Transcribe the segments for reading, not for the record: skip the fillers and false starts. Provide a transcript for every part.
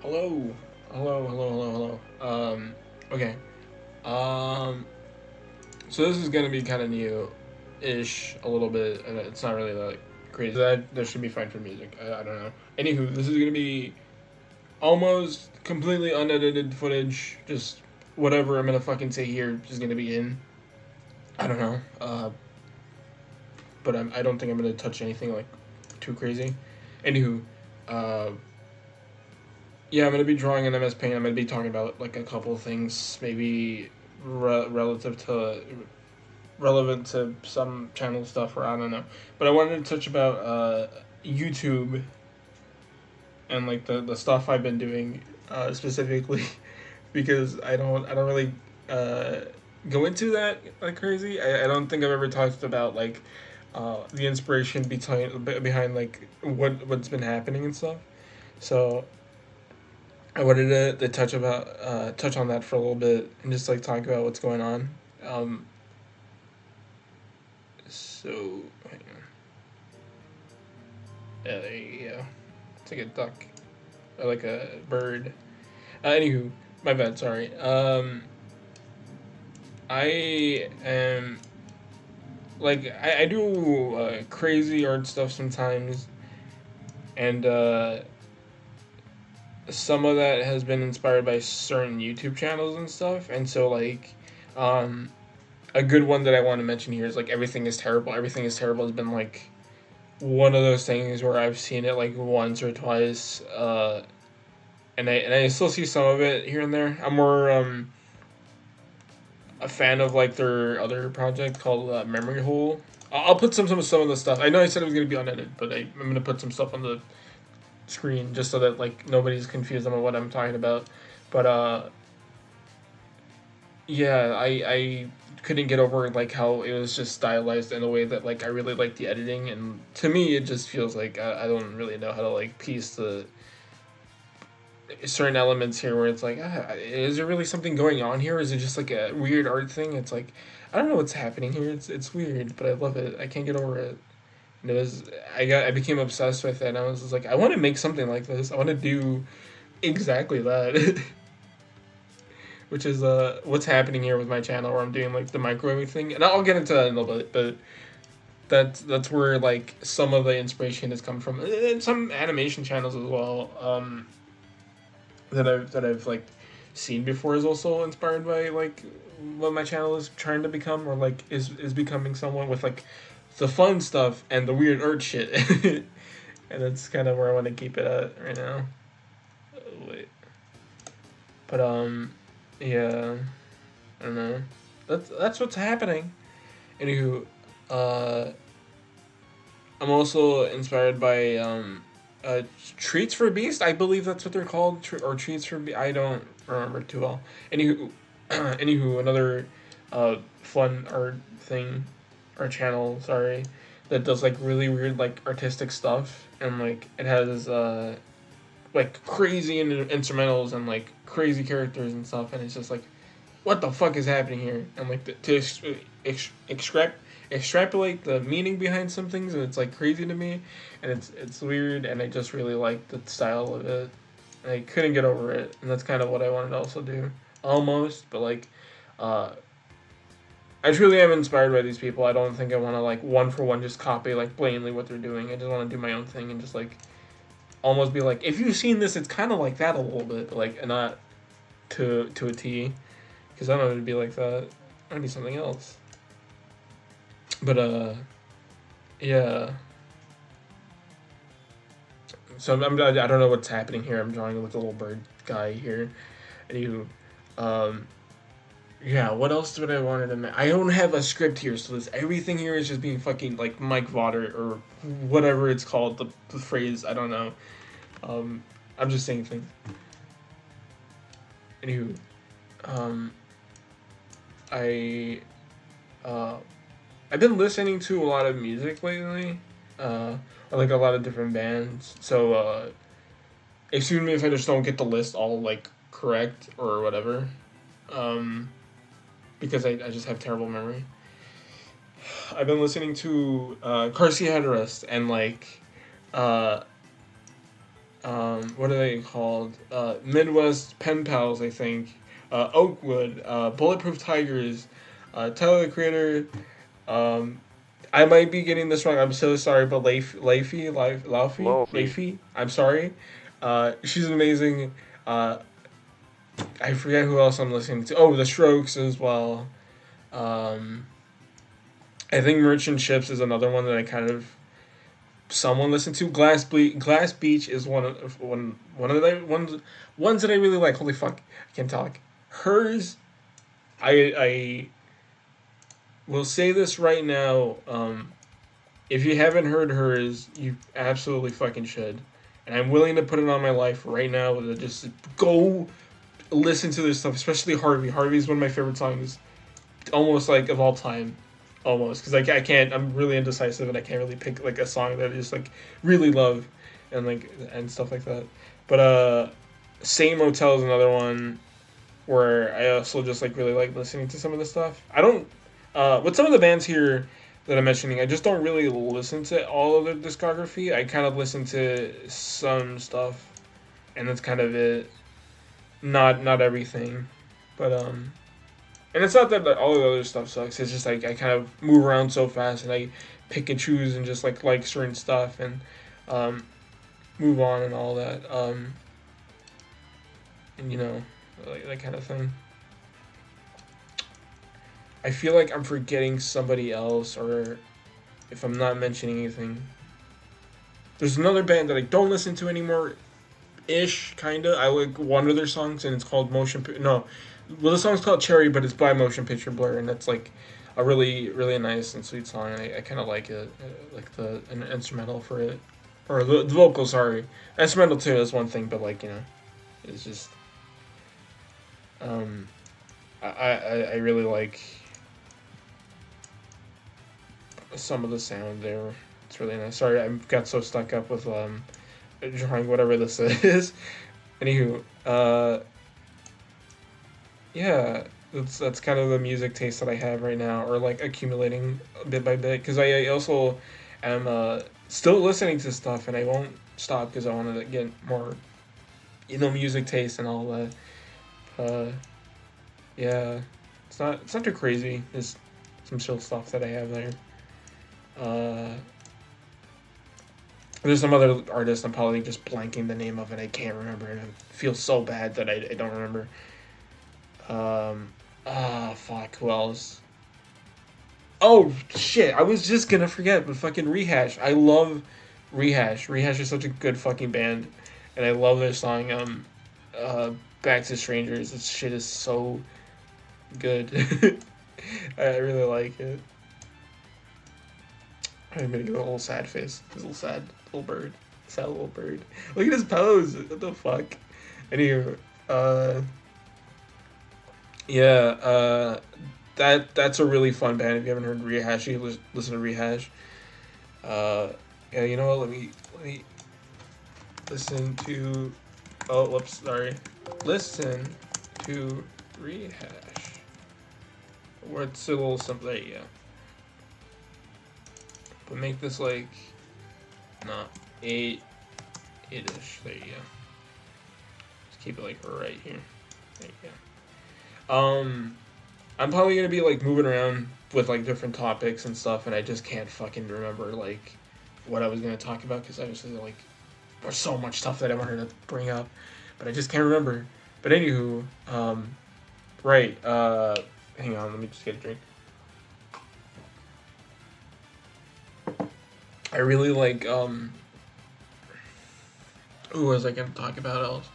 Hello. Okay. So this is gonna be kind of new-ish a little bit, and it's not really like crazy. That should be fine for music. I don't know. Anywho, this is gonna be almost completely unedited footage. Just whatever I'm gonna fucking say here is gonna be in. I don't know. But I don't think I'm gonna touch anything like too crazy. Anywho, yeah, I'm gonna be drawing in MS Paint. I'm gonna be talking about like a couple things, maybe relevant to some channel stuff, or I don't know. But I wanted to touch about YouTube and like the stuff I've been doing specifically because I don't really go into that like crazy. I don't think I've ever talked about like the inspiration behind like what's been happening and stuff. So I wanted to touch on that for a little bit and just like talk about what's going on. So hang on. Yeah, there you go. It's like a duck or like a bird. Anywho, my bad. Sorry. I am like I do crazy art stuff sometimes, and some of that has been inspired by certain YouTube channels and stuff. And so like, a good one that I want to mention here is like Everything is Terrible. Everything is Terrible has been like one of those things where I've seen it like once or twice, and I still see some of it here and there. I'm more a fan of like their other project called Memory Hole. I'll put some of the stuff. I know I said it was gonna be unedited, but I'm gonna put some stuff on the screen just so that like nobody's confused on what I'm talking about. But yeah, I couldn't get over like how it was just stylized in a way that like I really like the editing, and to me it just feels like I don't really know how to like piece the certain elements here where it's like, is there really something going on here, or is it just like a weird art thing? It's like I don't know what's happening here. It's weird, but I love it. I can't get over it. And I became obsessed with it, and I was just like, I want to make something like this. I want to do exactly that. Which is what's happening here with my channel, where I'm doing like the microwave thing, and I'll get into that in a little bit. But that's where like some of the inspiration has come from, and some animation channels as well. That I've like seen before is also inspired by like what my channel is trying to become, or like is becoming somewhat, with like the fun stuff and the weird art shit. And that's kind of where I want to keep it at right now. Wait. But yeah, I don't know. That's what's happening. Anywho, I'm also inspired by Treats for Beast. I believe that's what they're called, or Treats for Beast. I don't remember too well. Anywho, another fun art thing, or channel, sorry, that does like really weird like artistic stuff, and like it has like crazy instrumentals and like crazy characters and stuff, and it's just like, what the fuck is happening here? And like to extrapolate the meaning behind some things, and it's like crazy to me, and it's weird, and I just really like the style of it. And I couldn't get over it, and that's kind of what I wanted to also do, almost. But like, I truly am inspired by these people. I don't think I want to like one for one just copy like blatantly what they're doing. I just want to do my own thing and just like almost be like, if you've seen this, it's kind of like that a little bit, but like not to a T, because I don't want to be like that. I need something else. But yeah. So I don't know what's happening here. I'm drawing with a little bird guy here, and yeah. What else did I wanted to make? I don't have a script here, so everything here is just being fucking like Mike Vodder or whatever it's called. The phrase, I don't know. I'm just saying things. Anywho, I've been listening to a lot of music lately, or like a lot of different bands. So excuse me if I just don't get the list all like correct or whatever, because I just have terrible memory. I've been listening to Car Seat Headrest and like uh, what are they called? Midwest Pen Pals, I think. Oakwood, Bulletproof Tigers, Tyler the Creator. Um, I might be getting this wrong. I'm so sorry, but Lofi. Leify. I'm sorry. She's amazing. Uh, I forget who else I'm listening to. Oh, The Strokes as well. Um, I think Merchant Ships is another one that I kind of someone listened to. Glass Beach is one of the ones that I really like. Holy fuck, I can't talk. Hers, I will say this right now. If you haven't heard hers, you absolutely fucking should. And I'm willing to put it on my life right now to just go listen to this stuff, especially Harvey. Harvey is one of my favorite songs, almost like of all time, almost because like I can't. I'm really indecisive and I can't really pick like a song that I just like really love, and like and stuff like that. But Same Motel is another one where I also just like really like listening to some of the stuff. I don't with some of the bands here that I'm mentioning, I just don't really listen to all of their discography. I kind of listen to some stuff, and that's kind of it. Not everything, but and it's not that all the other stuff sucks. It's just like I kind of move around so fast, and I pick and choose and just like certain stuff and um, move on and all that. And you know, like that kind of thing. I feel like I'm forgetting somebody else, or if I'm not mentioning anything. There's another band that I don't listen to anymore, ish, kinda. I like one of their songs, and it's called No, well, the song's called Cherry, but it's by Motion Picture Blur, and that's like a really nice and sweet song. And I kind of like it, like the an instrumental for it, or the vocal. Sorry, instrumental too is one thing, but like it's just um, I really like some of the sound there. It's really nice. Sorry, I got so stuck up with drawing whatever this is. Anywho, yeah, that's kind of the music taste that I have right now, or like accumulating bit by bit. Because I also am still listening to stuff, and I won't stop because I want to get more, music taste and all that. Uh, yeah, it's not too crazy. Just some chill stuff that I have there. Uh, there's some other artist I'm probably just blanking the name of, and I can't remember, and I feel so bad that I don't remember. Fuck, who else? Oh, shit, I was just gonna forget, but fucking Rehash. I love Rehash. Rehash is such a good fucking band, and I love their song, Back to Strangers. This shit is so good. I really like it. I'm gonna give a little sad face. This little sad little bird. Sad little bird. Look at his pose. What the fuck? Anywho, yeah, that's a really fun band. If you haven't heard Rehash, you listen to Rehash. Uh, yeah, you know what? Let me listen to. Oh, whoops, sorry. Listen to Rehash. What's a little something? There you go. But make this like, not 8-ish. There you go. Just keep it like right here. There you go. I'm probably gonna be like moving around with like different topics and stuff, and I just can't fucking remember like what I was gonna talk about because obviously like there's so much stuff that I wanted to bring up, but I just can't remember. But anywho, right. Hang on, let me just get a drink. I really like who was I gonna talk about else?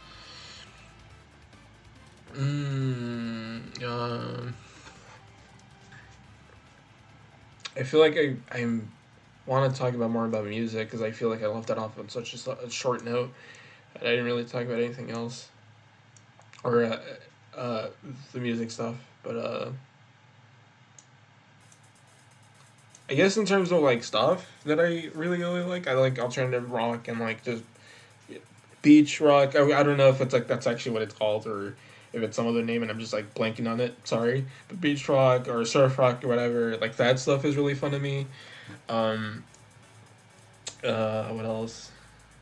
I feel like I want to talk about more about music because I feel like I left that off on such a short note. And I didn't really talk about anything else or the music stuff. But I guess in terms of like stuff that I really like, I like alternative rock and like just beach rock. I don't know if it's like that's actually what it's called or if if it's some other name and I'm just like blanking on it. Sorry, but beach rock or surf rock or whatever, like that stuff is really fun to me. Um, what else?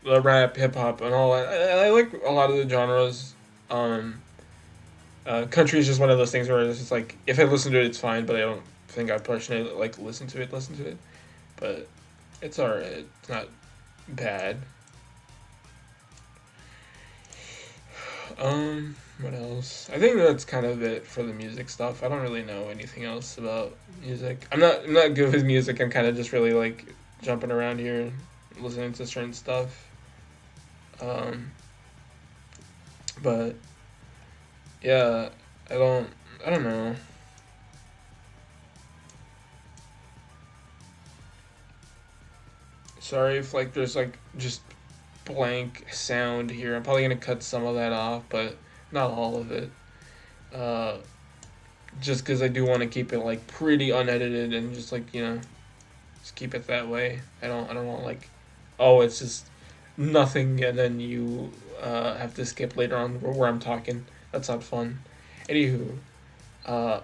The rap, hip hop, and all that. I like a lot of the genres. Um, Country is just one of those things where it's just like if I listen to it, it's fine, but I don't think I personally like listen to it. Listen to it, but it's alright. It's not bad. What else? I think that's kind of it for the music stuff. I don't really know anything else about music. I'm not good with music. I'm kind of just really like jumping around here, listening to certain stuff. Um, but yeah, I don't I don't know. Sorry if like there's like just blank sound here. I'm probably gonna cut some of that off, but not all of it. Uh, just because I do want to keep it like pretty unedited and just like just keep it that way. I don't want like, oh, it's just nothing and then you have to skip later on where I'm talking. That's not fun. Anywho, uh,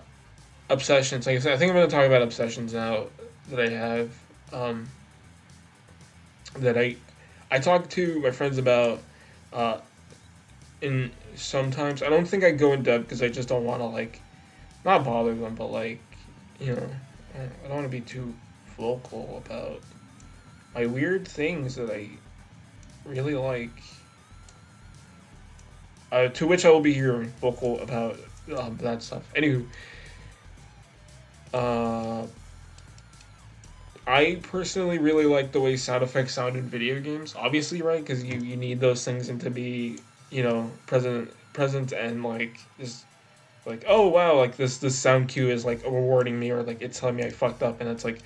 obsessions. Like I said, I think I'm gonna talk about obsessions now that I have. Um, that I talk to my friends about. Uh, in sometimes I don't think I go in depth because I just don't want to like not bother them, but like you know I don't want to be too vocal about my weird things that I really like. To which I will be here vocal about that stuff. Anywho, uh, I personally really like the way sound effects sound in video games. Obviously, right? Because you need those things and to be present and like just like oh wow like this sound cue is like rewarding me or like it's telling me I fucked up and it's like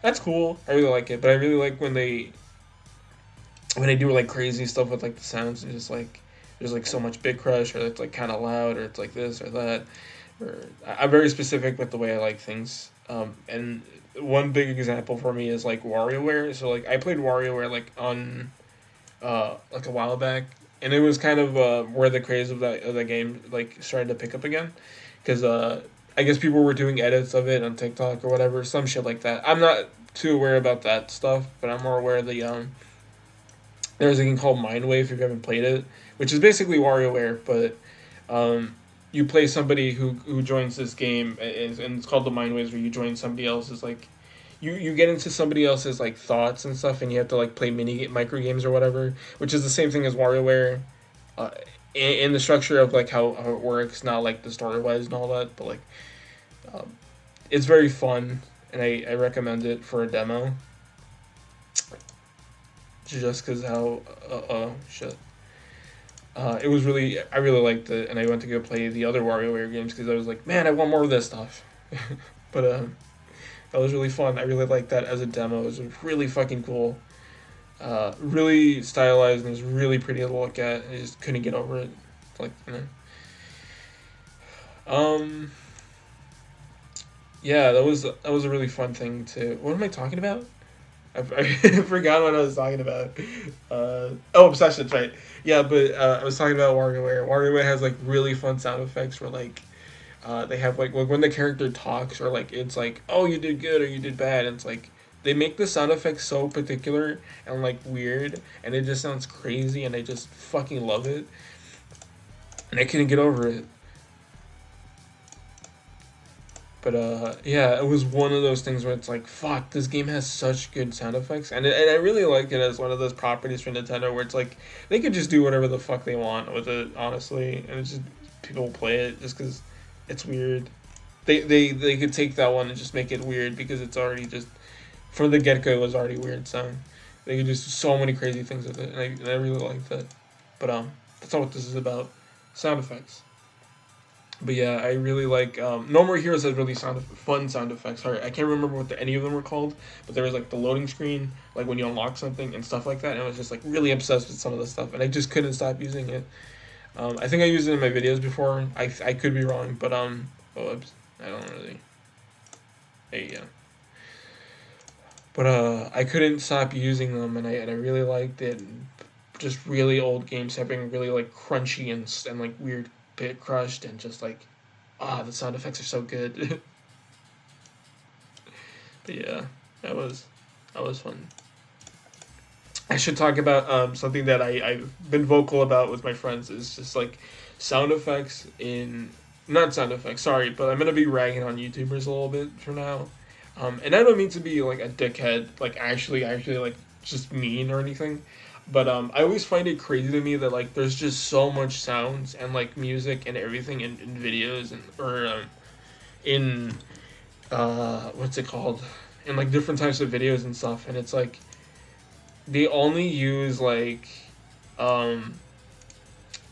that's cool. I really like it, but I really like when they do like crazy stuff with like the sounds and just like there's like so much big crush or it's like kind of loud or it's like this or that or I'm very specific with the way I like things. And one big example for me is like WarioWare. So like I played WarioWare like on like a while back, and it was kind of where the craze of the game like started to pick up again, because I guess people were doing edits of it on TikTok or whatever, some shit like that. I'm not too aware about that stuff, but I'm more aware of the there's a game called Mindwave if you haven't played it, which is basically WarioWare, but you play somebody who joins this game, and it's called the Mindwaves, where you join somebody else's like you get into somebody else's like thoughts and stuff, and you have to like play micro games or whatever, which is the same thing as WarioWare, uh, in the structure of like how it works, not like the story wise and all that, but like um, it's very fun, and I recommend it for a demo, just because how shit. It was really I really liked it, and I went to go play the other WarioWare games because I was like, man, I want more of this stuff. But that was really fun. I really liked that as a demo. It was really fucking cool. Really stylized and it was really pretty to look at. I just couldn't get over it. Like Um. Yeah, that was a really fun thing to. What am I talking about? I forgot what I was talking about. Oh, obsessions, right? Yeah, but I was talking about WarioWare. WarioWare has like really fun sound effects where like they have like when the character talks or like it's like oh you did good or you did bad. And it's like they make the sound effects so particular and like weird and it just sounds crazy and I just fucking love it and I couldn't get over it. But yeah, it was one of those things where it's like, fuck, this game has such good sound effects, and I really like it as one of those properties for Nintendo where it's like they could just do whatever the fuck they want with it, honestly, and it's just people play it just because it's weird. They could take that one and just make it weird because it's already just from the get go it was already weird. So they could do so many crazy things with it, and I really like that. But that's not what this is about. Sound effects. But yeah, I really like No More Heroes has really fun sound effects. Sorry, I can't remember what any of them were called, but there was like the loading screen, like when you unlock something and stuff like that. And I was just like really obsessed with some of the stuff, and I just couldn't stop using it. I think I used it in my videos before. I could be wrong, but oops, I don't really. Hey, yeah. But I couldn't stop using them, and I really liked it. Just really old games having really like crunchy and like weird bit crushed and just like, the sound effects are so good. But yeah, that was fun. I should talk about something that I've been vocal about with my friends is just like sound effects in not sound effects, sorry, but I'm gonna be ragging on YouTubers a little bit for now. And I don't mean to be like a dickhead, like actually like just mean or anything. But I always find it crazy to me that like there's just so much sounds and like music and everything in videos and or in what's it called? In like different types of videos and stuff, and it's like they only use like the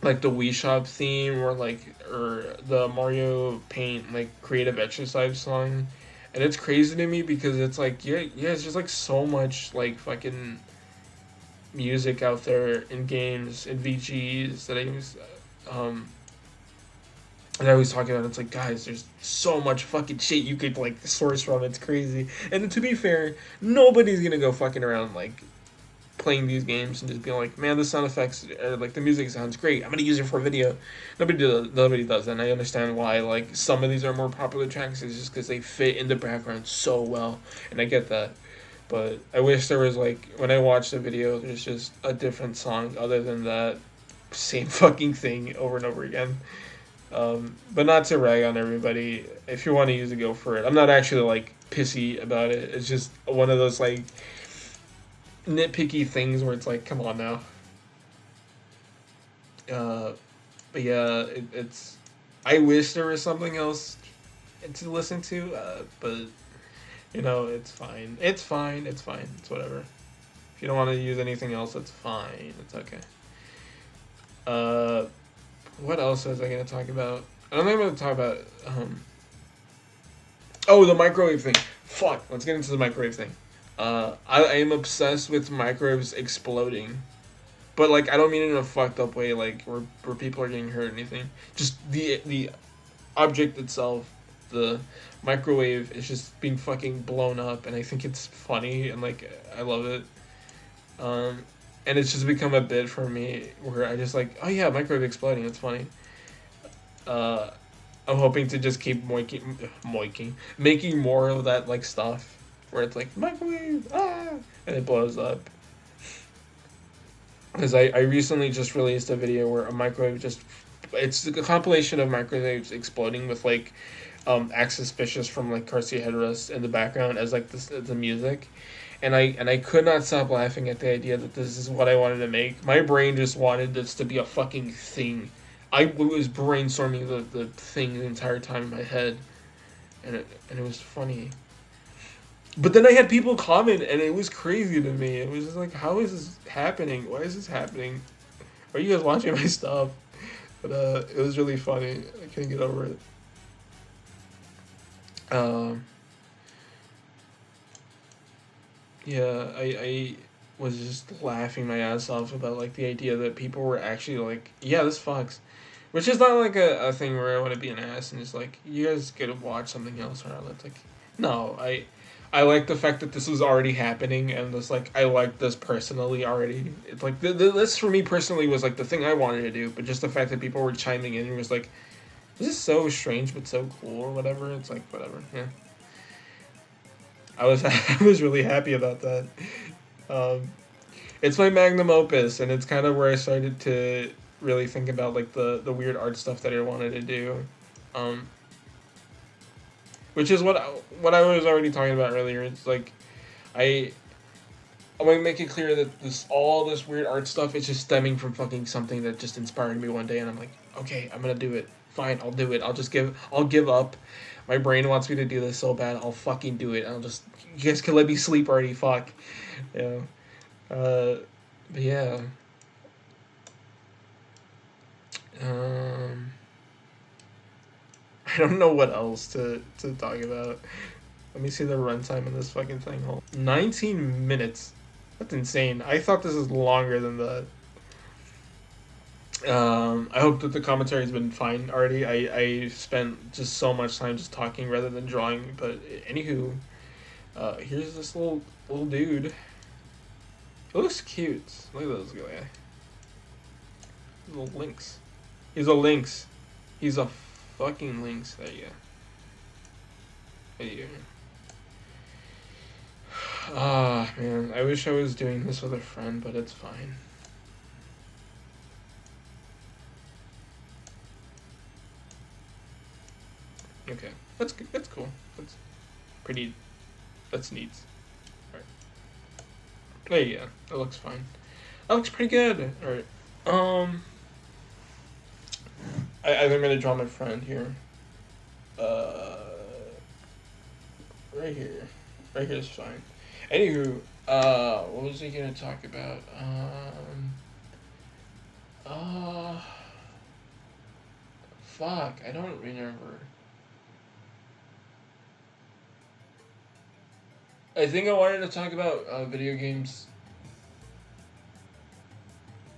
Wii Shop theme or the Mario Paint like creative exercise song. And it's crazy to me because it's like it's just like so much like fucking music out there in games and VGs that I was talking about. It's like, guys, there's so much fucking shit you could like source from. It's crazy. And to be fair, nobody's gonna go fucking around like playing these games and just being like, man, the sound effects, like the music sounds great, I'm gonna use it for a video. Nobody does that, and I understand why. Like some of these are more popular tracks, it's just because they fit in the background so well, and I get that. But I wish there was like when I watch the video, there's just a different song other than that same fucking thing over and over again. But not to rag on everybody. If you want to use it, go for it. I'm not actually like pissy about it. It's just one of those like nitpicky things where it's like, come on now. But yeah, it's. I wish there was something else to listen to, but you know, it's fine. It's fine. It's fine. It's whatever. If you don't want to use anything else, that's fine. It's okay. What else was I gonna talk about? I don't think I'm gonna talk about. Oh, the microwave thing. Fuck. Let's get into the microwave thing. I am obsessed with microwaves exploding, but like I don't mean it in a fucked up way, like where people are getting hurt or anything. Just the object itself, the microwave is just being fucking blown up, and I think it's funny and like I love it. And it's just become a bit for me where I just like, oh yeah, microwave exploding, it's funny. I'm hoping to just keep making more of that like stuff where it's like microwave, and it blows up. Because I recently just released a video where a microwave it's a compilation of microwaves exploding with like act suspicious from like car seat headrest in the background as like the music. And I could not stop laughing at the idea that this is what I wanted to make. My brain just wanted this to be a fucking thing. I was brainstorming the thing the entire time in my head, and it was funny. But then I had people comment, and it was crazy to me. It was just like, how is this happening? Why is this happening? Are you guys watching my stuff? But it was really funny. I couldn't get over it. Yeah, I was just laughing my ass off about like the idea that people were actually like, yeah, this fucks. Which is not like a thing where I want to be an ass and just like, you guys gotta watch something else or it's like, no, I like the fact that this was already happening and just like, I like this personally already. It's like, this for me personally was like the thing I wanted to do, but just the fact that people were chiming in and was like, this is so strange but so cool or whatever, it's like, whatever, yeah. I was really happy about that. It's my magnum opus, and it's kind of where I started to really think about like the weird art stuff that I wanted to do, which is what I was already talking about earlier. It's like I want to make it clear that all this weird art stuff is just stemming from fucking something that just inspired me one day, and I'm like, okay, I'm gonna do it. Fine, I'll do it. I'll give up. My brain wants me to do this so bad. I'll fucking do it. You guys can let me sleep already. Fuck. Yeah. But yeah. I don't know what else to talk about. Let me see the runtime on this fucking thing. 19 minutes. That's insane. I thought this was longer than that. I hope that the commentary has been fine already. I spent just so much time just talking rather than drawing. But anywho, here's this little dude. He looks cute. Look at those guy. Little lynx. He's a lynx. He's a fucking lynx. There you go. There you go. Ah, man. I wish I was doing this with a friend, but it's fine. Okay. That's good. That's cool. That's pretty... That's neat. Alright. There you go. That looks fine. That looks pretty good. Alright. I think I'm gonna draw my friend here. Right here. Right here is fine. Anywho, what was he gonna talk about? Fuck, I don't remember. I think I wanted to talk about video games.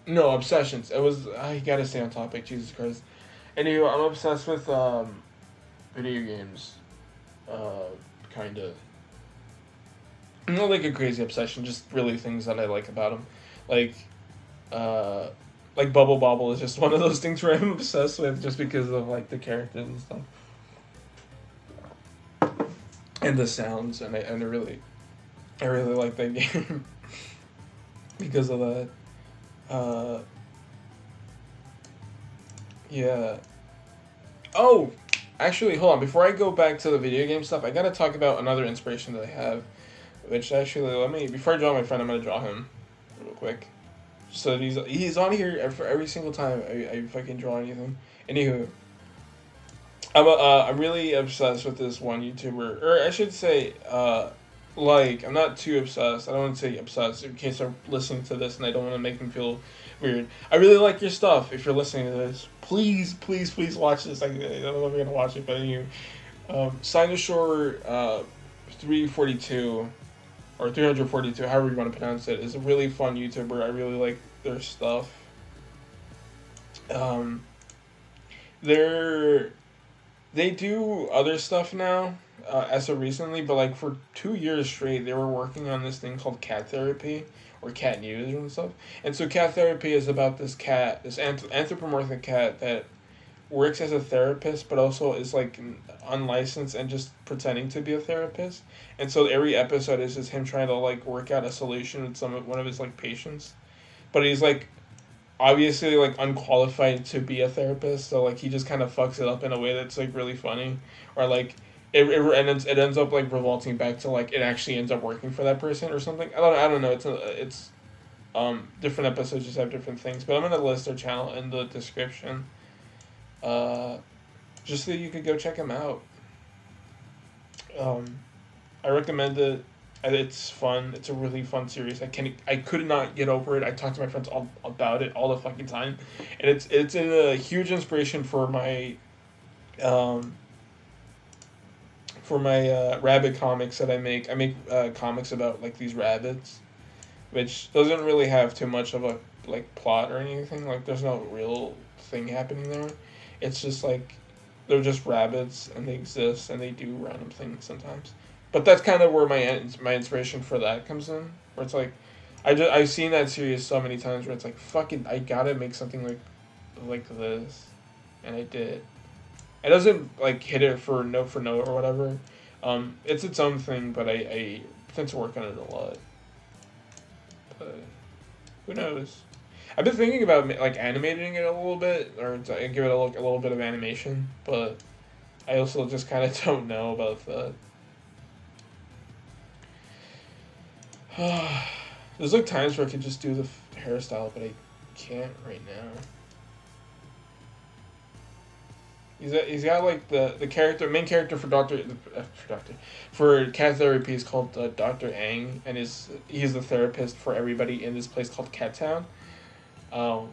No, obsessions. It was, I gotta stay on topic, Jesus Christ. Anyway, I'm obsessed with video games. Kinda. Not like a crazy obsession, just really things that I like about them. Like Bubble Bobble is just one of those things where I'm obsessed with just because of like the characters and stuff. And the sounds, and I really like that game because of that. Yeah. Oh, actually, hold on. Before I go back to the video game stuff, I gotta talk about another inspiration that I have. Which actually, before I draw my friend, I'm gonna draw him real quick. So he's on here for every single time I fucking draw anything. Anywho, I'm really obsessed with this one YouTuber, or I should say, I'm not too obsessed. I don't want to say obsessed in case they're listening to this and I don't want to make them feel weird. I really like your stuff. If you're listening to this, please watch this. I don't know if you're gonna watch it, but anyway, Sinushore 342 or 342, however you want to pronounce it, is a really fun YouTuber. I really like their stuff. They do other stuff now, as of recently, but like for 2 years straight, they were working on this thing called cat therapy or cat news and stuff. And so cat therapy is about this cat, this anthropomorphic cat that works as a therapist, but also is like unlicensed and just pretending to be a therapist. And so every episode is just him trying to like work out a solution with one of his like patients, but he's like obviously like unqualified to be a therapist, so like he just kind of fucks it up in a way that's like really funny, or like it ends up like revolting back to like it actually ends up working for that person or something. I don't know. It's different episodes just have different things, but I'm gonna list their channel in the description, just so you could go check them out. I recommend it. It's fun. It's a really fun series. I could not get over it. I talk to my friends all about it all the fucking time, and it's a huge inspiration for my rabbit comics that I make. I make comics about like these rabbits, which doesn't really have too much of a like plot or anything. Like there's no real thing happening there. It's just like they're just rabbits and they exist and they do random things sometimes. But that's kind of where my inspiration for that comes in. Where it's like, I've seen that series so many times where it's like, fucking, I gotta make something like this, and I did. It doesn't like hit it for note or whatever. It's its own thing, but I tend to work on it a lot. But who knows? I've been thinking about like animating it a little bit, or to give it a little bit of animation, but I also just kind of don't know about that. There's like times where I could just do the hairstyle, but I can't right now. He's got like the main character for cat therapy is called Dr. Ang, and he's the therapist for everybody in this place called Cat Town. I'm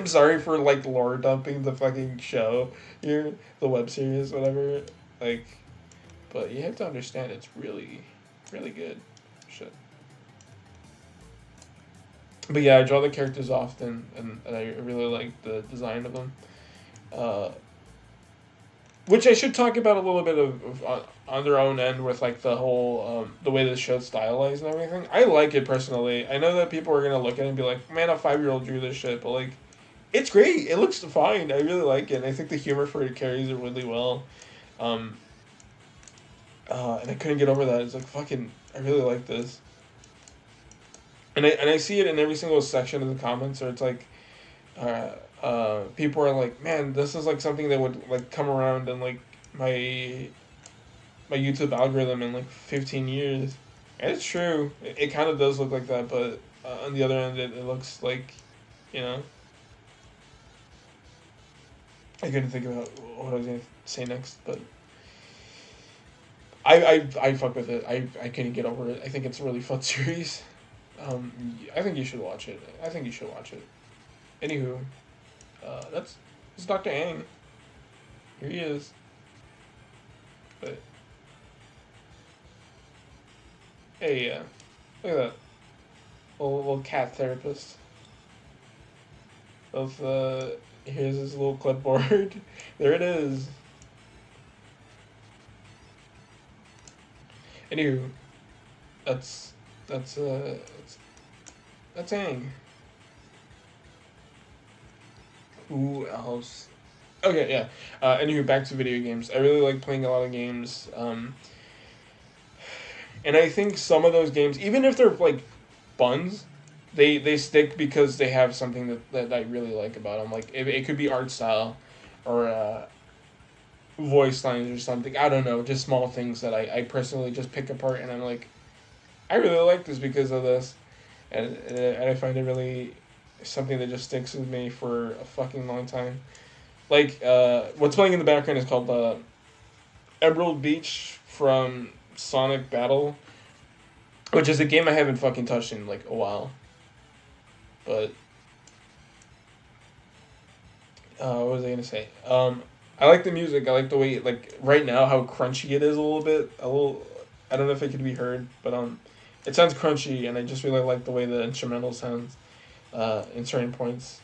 sorry for like lore dumping the fucking show here, the web series, whatever. Like, but you have to understand it's really, really good. Shit. But yeah, I draw the characters often, and I really like the design of them. Which I should talk about a little bit of on their own end with like the whole the way the show's stylized and everything. I like it personally. I know that people are gonna look at it and be like, "Man, a 5-year-old drew this shit," but like, It's great. It looks fine. I really like it. And I think the humor for it carries it really well. Um, and I couldn't get over that. It's like fucking. I really like this. And I see it in every single section of the comments, or it's like, people are like, man, this is like something that would like come around in like my my YouTube algorithm in like 15 years. And it's true. It kind of does look like that, but on the other end, it looks like, you know. I couldn't think about what I was gonna say next, but I fuck with it. I couldn't get over it. I think it's a really fun series. I think you should watch it. I think you should watch it. Anywho, it's Dr. Ang. Here he is. But hey, look at that little cat therapist. Of here's his little clipboard. There it is. Anywho, that's that's Ang. Who else? Okay, yeah. Anywho, back to video games. I really like playing a lot of games. And I think some of those games, even if they're like buns, they stick because they have something that I really like about them. Like it could be art style, or voice lines or something. I don't know, just small things that I personally just pick apart, and I'm like, I really like this because of this, and I find it really something that just sticks with me for a fucking long time. Like, what's playing in the background is called Emerald Beach from Sonic Battle, which is a game I haven't fucking touched in like a while. But what was I gonna say? I like the music. I like the way, like right now, how crunchy it is a little bit. A little, I don't know if it could be heard, but it sounds crunchy, and I just really like the way the instrumental sounds, in certain points.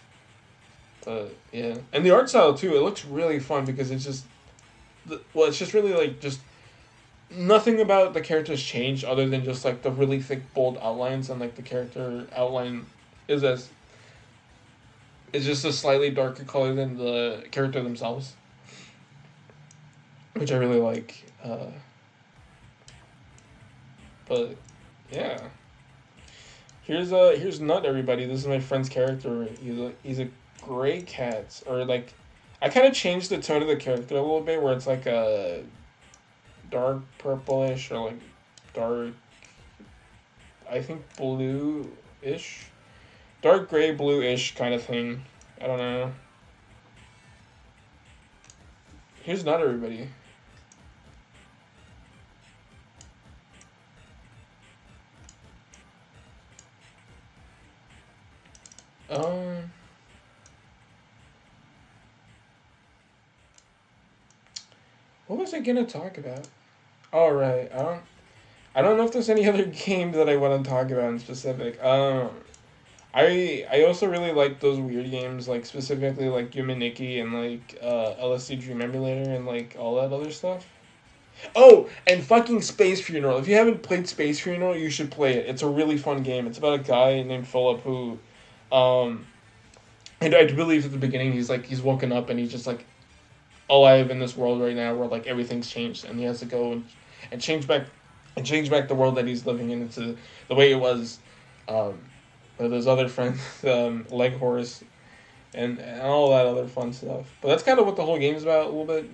But yeah, and the art style too. It looks really fun because it's just, well, it's just really like just nothing about the characters changed other than just like the really thick bold outlines, and like the character outline is as is just a slightly darker color than the character themselves, which I really like. But yeah, here's Nut, everybody. This is my friend's character. He's a gray cat, or like, I kind of changed the tone of the character a little bit, where it's like a dark purplish, or like dark, I think blue-ish, dark gray blue-ish kind of thing. I don't know. Here's Nut, everybody. Um, what was I gonna talk about? All right, I don't know if there's any other game that I want to talk about in specific. I also really like those weird games, like specifically like Nikki and like LSD Dream Emulator and like all that other stuff. Oh, and fucking Space Funeral. If you haven't played Space Funeral, you should play it. It's a really fun game. It's about a guy named Philip who, um, and I believe at the beginning he's woken up and he's just like alive in this world right now where like everything's changed, and he has to go and change back the world that he's living in into the way it was, um, with his other friends, Leg Horse, and all that other fun stuff. But that's kind of what the whole game's about a little bit.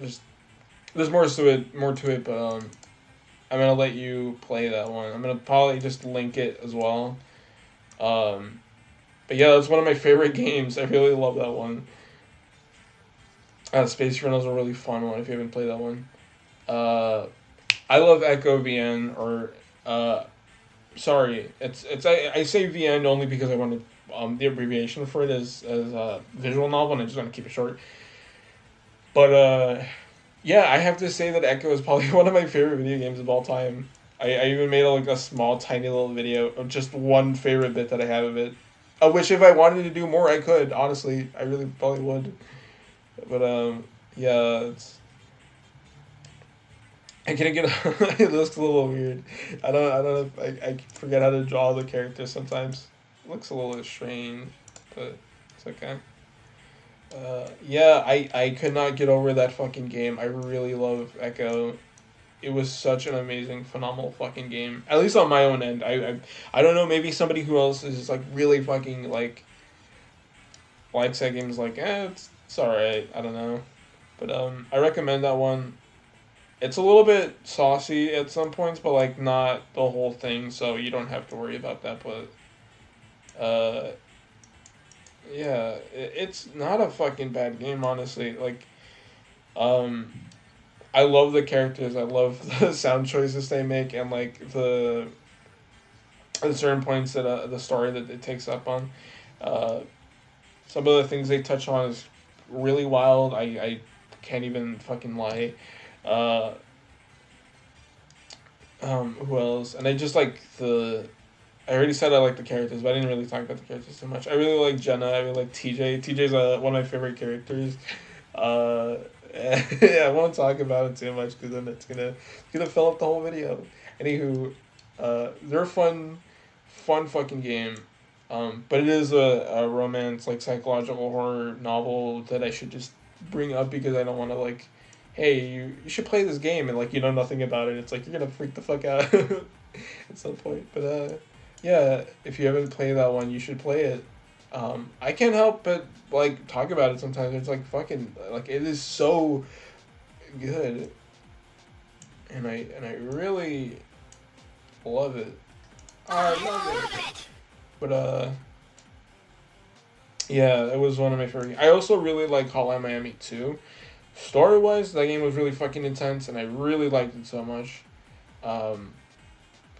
There's more to it, but I'm gonna let you play that one. I'm gonna probably just link it as well. Um, but yeah, that's one of my favorite games. I really love that one. Space Rental's a really fun one if you haven't played that one. Uh, I love Echo VN, or sorry, I say VN only because I wanted the abbreviation for it as a visual novel, and I just want to keep it short. But yeah, I have to say that Echo is probably one of my favorite video games of all time. I even made like a small, tiny little video of just one favorite bit that I have of it. Of which, if I wanted to do more, I could. Honestly, I really probably would. But yeah, I can't get. It looks a little weird. I don't know. I forget how to draw the character sometimes. It looks a little strange, but it's okay. Yeah, I could not get over that fucking game. I really love Echo. It was such an amazing, phenomenal fucking game. At least on my own end. I don't know. Maybe somebody who else is just like really fucking like likes that game is like, it's all right. I don't know, but I recommend that one. It's a little bit saucy at some points, but like not the whole thing, so you don't have to worry about that. But uh, yeah, it's not a fucking bad game, honestly. Like, um, I love the characters. I love the sound choices they make, and like the certain points that the story that it takes up on. Uh, some of the things they touch on is really wild. I can't even fucking lie. Uh, who else? And I just like the. I already said I like the characters, but I didn't really talk about the characters too much. I really like Jenna. I really like TJ. TJ's one of my favorite characters. Uh, yeah, I won't talk about it too much because then it's gonna fill up the whole video. Anywho, they're a fun fucking game. But it is a romance like psychological horror novel that I should just bring up because I don't want to like, hey, you should play this game and like you know nothing about it. It's like you're gonna freak the fuck out at some point. But yeah, if you haven't played that one, you should play it. I can't help but like talk about it sometimes. It's like fucking like it is so good, and I really love it. I love it. But yeah, it was one of my favorite. I also really like Hotline Miami too. Story wise, that game was really fucking intense, and I really liked it so much. Um,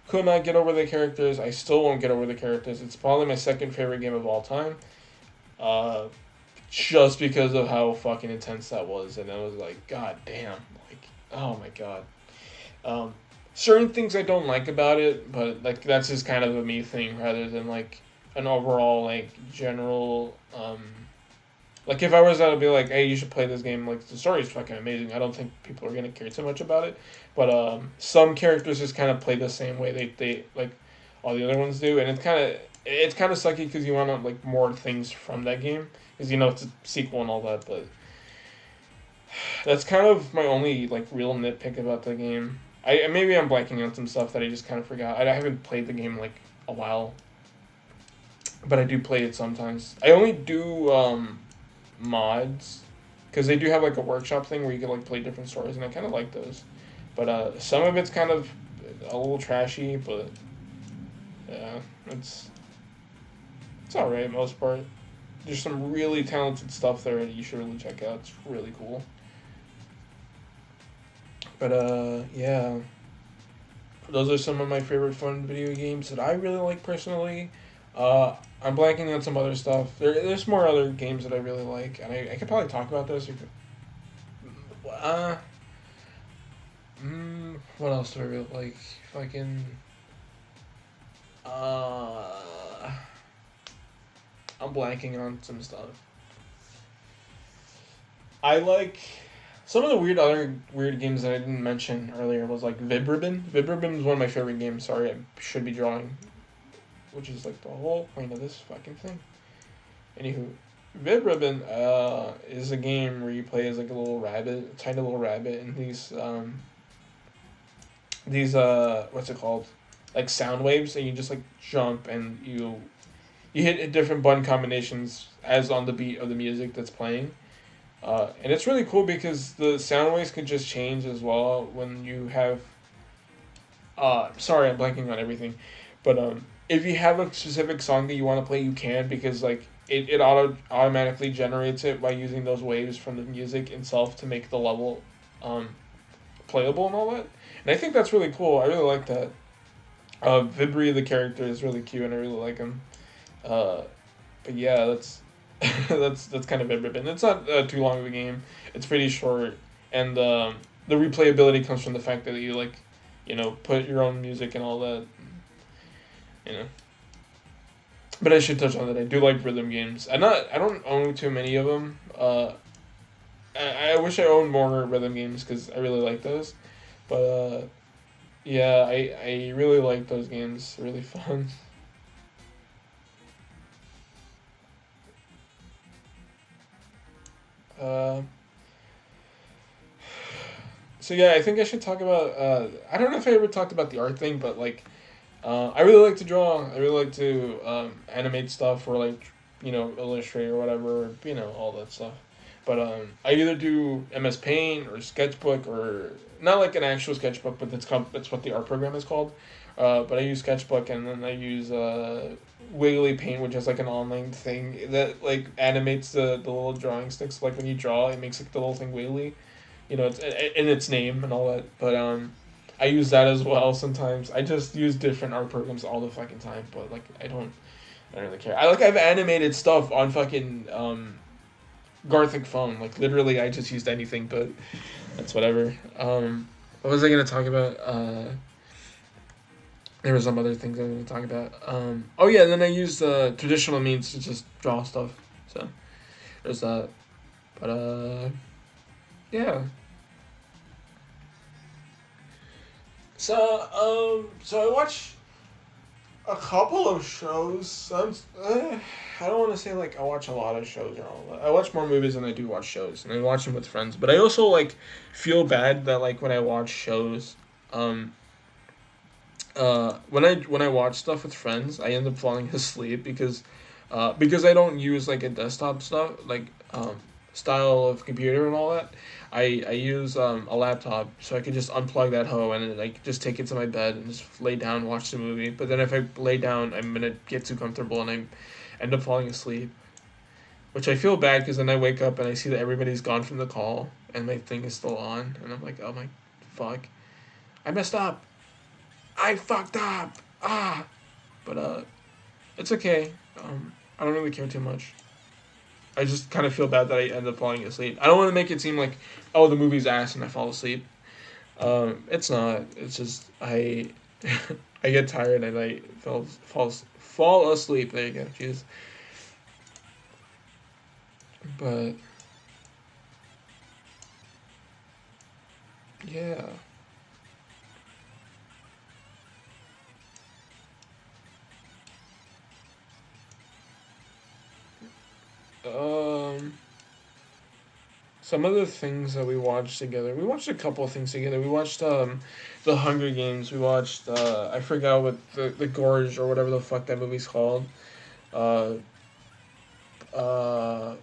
could not get over the characters. I still won't get over the characters. It's probably my second favorite game of all time. Uh, just because of how fucking intense that was, and I was like, God damn, like, oh my god. Um, certain things I don't like about it, but like that's just kind of a me thing rather than like an overall like general. Like if I was to be like, hey, you should play this game. Like the story is fucking amazing. I don't think people are gonna care too much about it, but some characters just kind of play the same way they like all the other ones do, and it's kind of sucky because you want like more things from that game because you know it's a sequel and all that, but that's kind of my only like real nitpick about the game. I maybe I'm blanking on some stuff that I just kind of forgot. I haven't played the game like a while, but I do play it sometimes. I only do mods because they do have like a workshop thing where you can like play different stories, and I kind of like those. But some of it's kind of a little trashy, but yeah, it's all right most part. There's some really talented stuff there that you should really check out. It's really cool. But yeah, those are some of my favorite fun video games that I really like personally. I'm blanking on some other stuff. There's more other games that I really like, and I could probably talk about this. Uh, what else do I really like? Fucking. Uh, I'm blanking on some stuff. I like some of the other weird games that I didn't mention earlier was like Vibribbon. Vibribbon is one of my favorite games. Sorry, I should be drawing, which is like the whole point of this fucking thing. Anywho, Vibribbon is a game where you play as like a little rabbit, a tiny little rabbit, and these what's it called, like sound waves, and you just like jump and you hit different button combinations as on the beat of the music that's playing. And it's really cool because the sound waves could just change as well when you have. Sorry, I'm blanking on everything, but if you have a specific song that you want to play, you can because like it automatically generates it by using those waves from the music itself to make the level, um, playable and all that. And I think that's really cool. I really like that. Vibri the character is really cute and I really like him. Uh, but yeah, that's that's kind of everything. It's not too long of a game. It's pretty short, and the replayability comes from the fact that you like, put your own music and all that. You know. But I should touch on that. I do like rhythm games. I don't own too many of them. I wish I owned more rhythm games because I really like those. But yeah, I really like those games. Really fun. Uh, so yeah, I think I should talk about. I don't know if I ever talked about the art thing, but like, I really like to draw. I really like to animate stuff or like illustrate or whatever. All that stuff. But I either do MS Paint or Sketchbook or not like an actual sketchbook, but that's what the art program is called. But I use Sketchbook and then I use Wiggly Paint, which is like an online thing that like animates the little drawing sticks. Like when you draw, it makes like the little thing wiggly. It's in its name and all that. But I use that as well sometimes. I just use different art programs all the fucking time. But like I don't really care. I've animated stuff on fucking Garthic phone. Like literally, I just used anything, but that's whatever. What was I gonna talk about? There were some other things I was gonna talk about. Oh yeah, and then I used traditional means to just draw stuff. So there's that. But yeah. So I watch a couple of shows. I don't want to say like I watch a lot of shows or all that. I watch more movies than I do watch shows, and I watch them with friends. But I also like feel bad that like when I watch shows, um, when I watch stuff with friends, I end up falling asleep because I don't use like a desktop stuff like style of computer and all that. I use a laptop so I can just unplug that hoe and then, like just take it to my bed and just lay down and watch the movie. But then if I lay down, I'm gonna get too comfortable and I end up falling asleep, which I feel bad because then I wake up and I see that everybody's gone from the call and my thing is still on and I'm like, oh my fuck, I messed up. I fucked up. Ah, but it's okay. I don't really care too much. I just kind of feel bad that I end up falling asleep. I don't want to make it seem like, oh, the movie's ass and I fall asleep. It's not. It's just I get tired and I fall asleep. There you go. Jeez. But yeah. Um, some of the things that we watched together. We watched a couple of things together. We watched the Hunger Games. We watched I forgot what the Gorge or whatever the fuck that movie's called. Uh, uh,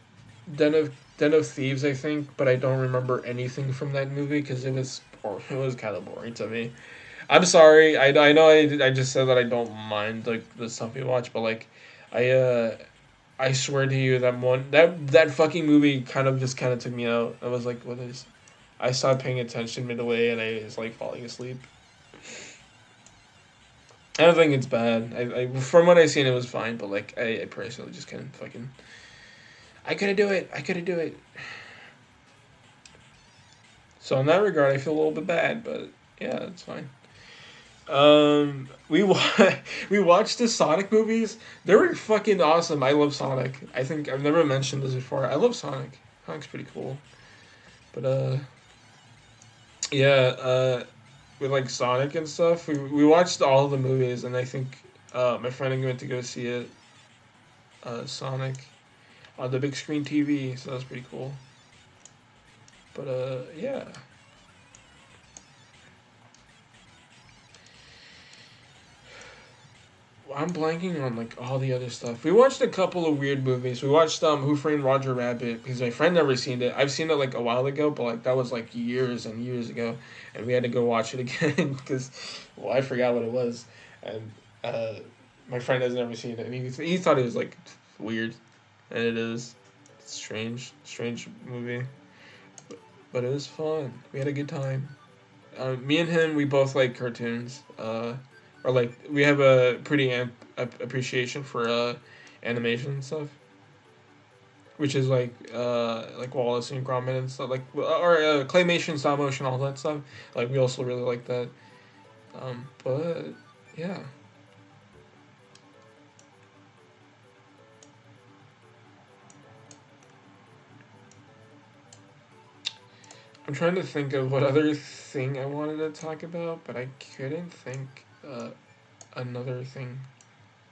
Den of Thieves, I think, but I don't remember anything from that movie because it was kind of boring to me. I'm sorry. I know I just said that I don't mind like the stuff we watch, but like I I swear to you that fucking movie kind of took me out. I was like, what is? I stopped paying attention midway and I was like falling asleep. I don't think it's bad. I from what I seen it was fine, but like I personally just couldn't fucking. I couldn't do it. I couldn't do it. So in that regard, I feel a little bit bad, but yeah, it's fine. We we watched the Sonic movies. They were fucking awesome. I love Sonic. I think I've never mentioned this before. I love Sonic. Sonic's pretty cool. But yeah, with like Sonic and stuff, we watched all the movies, and I think my friend and I went to go see it, Sonic, on the big screen TV. So that was pretty cool. But yeah. I'm blanking on like all the other stuff. We watched a couple of weird movies. We watched Who Framed Roger Rabbit because my friend never seen it. I've seen it like a while ago, but like that was like years and years ago, and we had to go watch it again because well I forgot what it was, and uh, my friend has never seen it, and he thought it was like weird, and it is strange movie, but it was fun. We had a good time. Me and him, we both like cartoons. Or like we have a pretty appreciation for animation and stuff, which is like Wallace and Gromit and stuff or claymation, stop motion, all that stuff. Like we also really like that. But yeah, I'm trying to think of what other thing I wanted to talk about, but I couldn't think another thing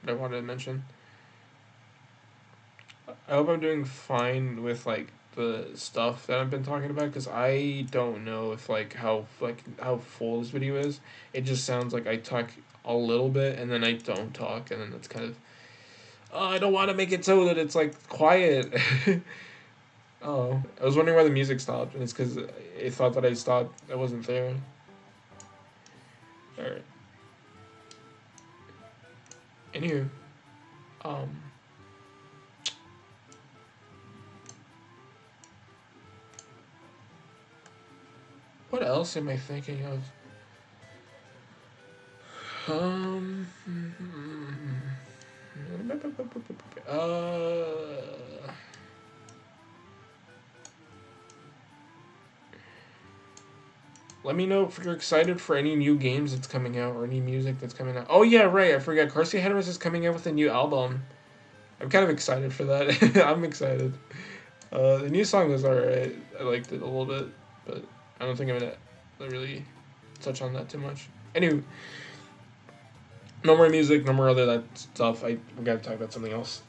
that I wanted to mention. I hope I'm doing fine with like the stuff that I've been talking about, because I don't know if how full this video is. It just sounds like I talk a little bit and then I don't talk, and then that's kind of, I don't want to make it so that it's like quiet. Oh, I was wondering why the music stopped, and it's because it thought that I stopped. I wasn't there. All right. Anywho, what else am I thinking of? Let me know if you're excited for any new games that's coming out or any music that's coming out. Oh yeah, right, I forgot. Carsey Hedris is coming out with a new album. I'm kind of excited for that. I'm excited. The new song was alright. I liked it a little bit, but I don't think I'm gonna really touch on that too much. Anyway, no more music, no more other that stuff. We gotta talk about something else.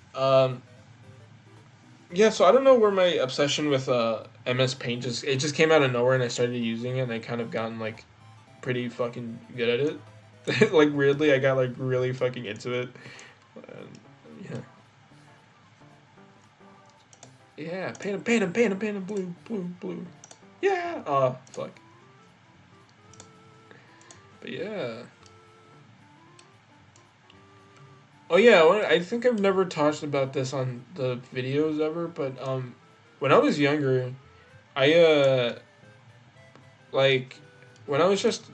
Yeah, so I don't know where my obsession with MS Paint just came out of nowhere, and I started using it, and I kind of gotten like pretty fucking good at it. Like weirdly, I got like really fucking into it. Yeah. Yeah, paint him, blue. Yeah. Oh, fuck. But yeah. Oh yeah, I think I've never talked about this on the videos ever, but when I was younger, I like when I was just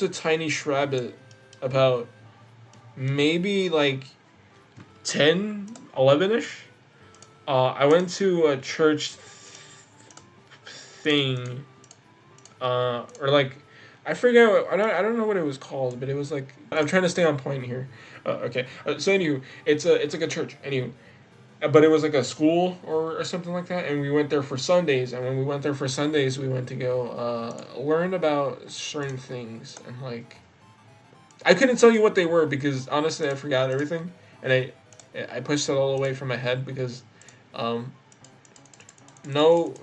a tiny shrabbit, about maybe like 10, 11ish. I went to a church thing, or like, I forget. I don't know what it was called, but it was like, I'm trying to stay on point here. Okay. So anywho, it's like a church. Anywho, but it was like a school or something like that, and we went there for Sundays. And when we went there for Sundays, we went to go learn about certain things, and like, I couldn't tell you what they were because honestly I forgot everything, and I pushed it all away from my head because, no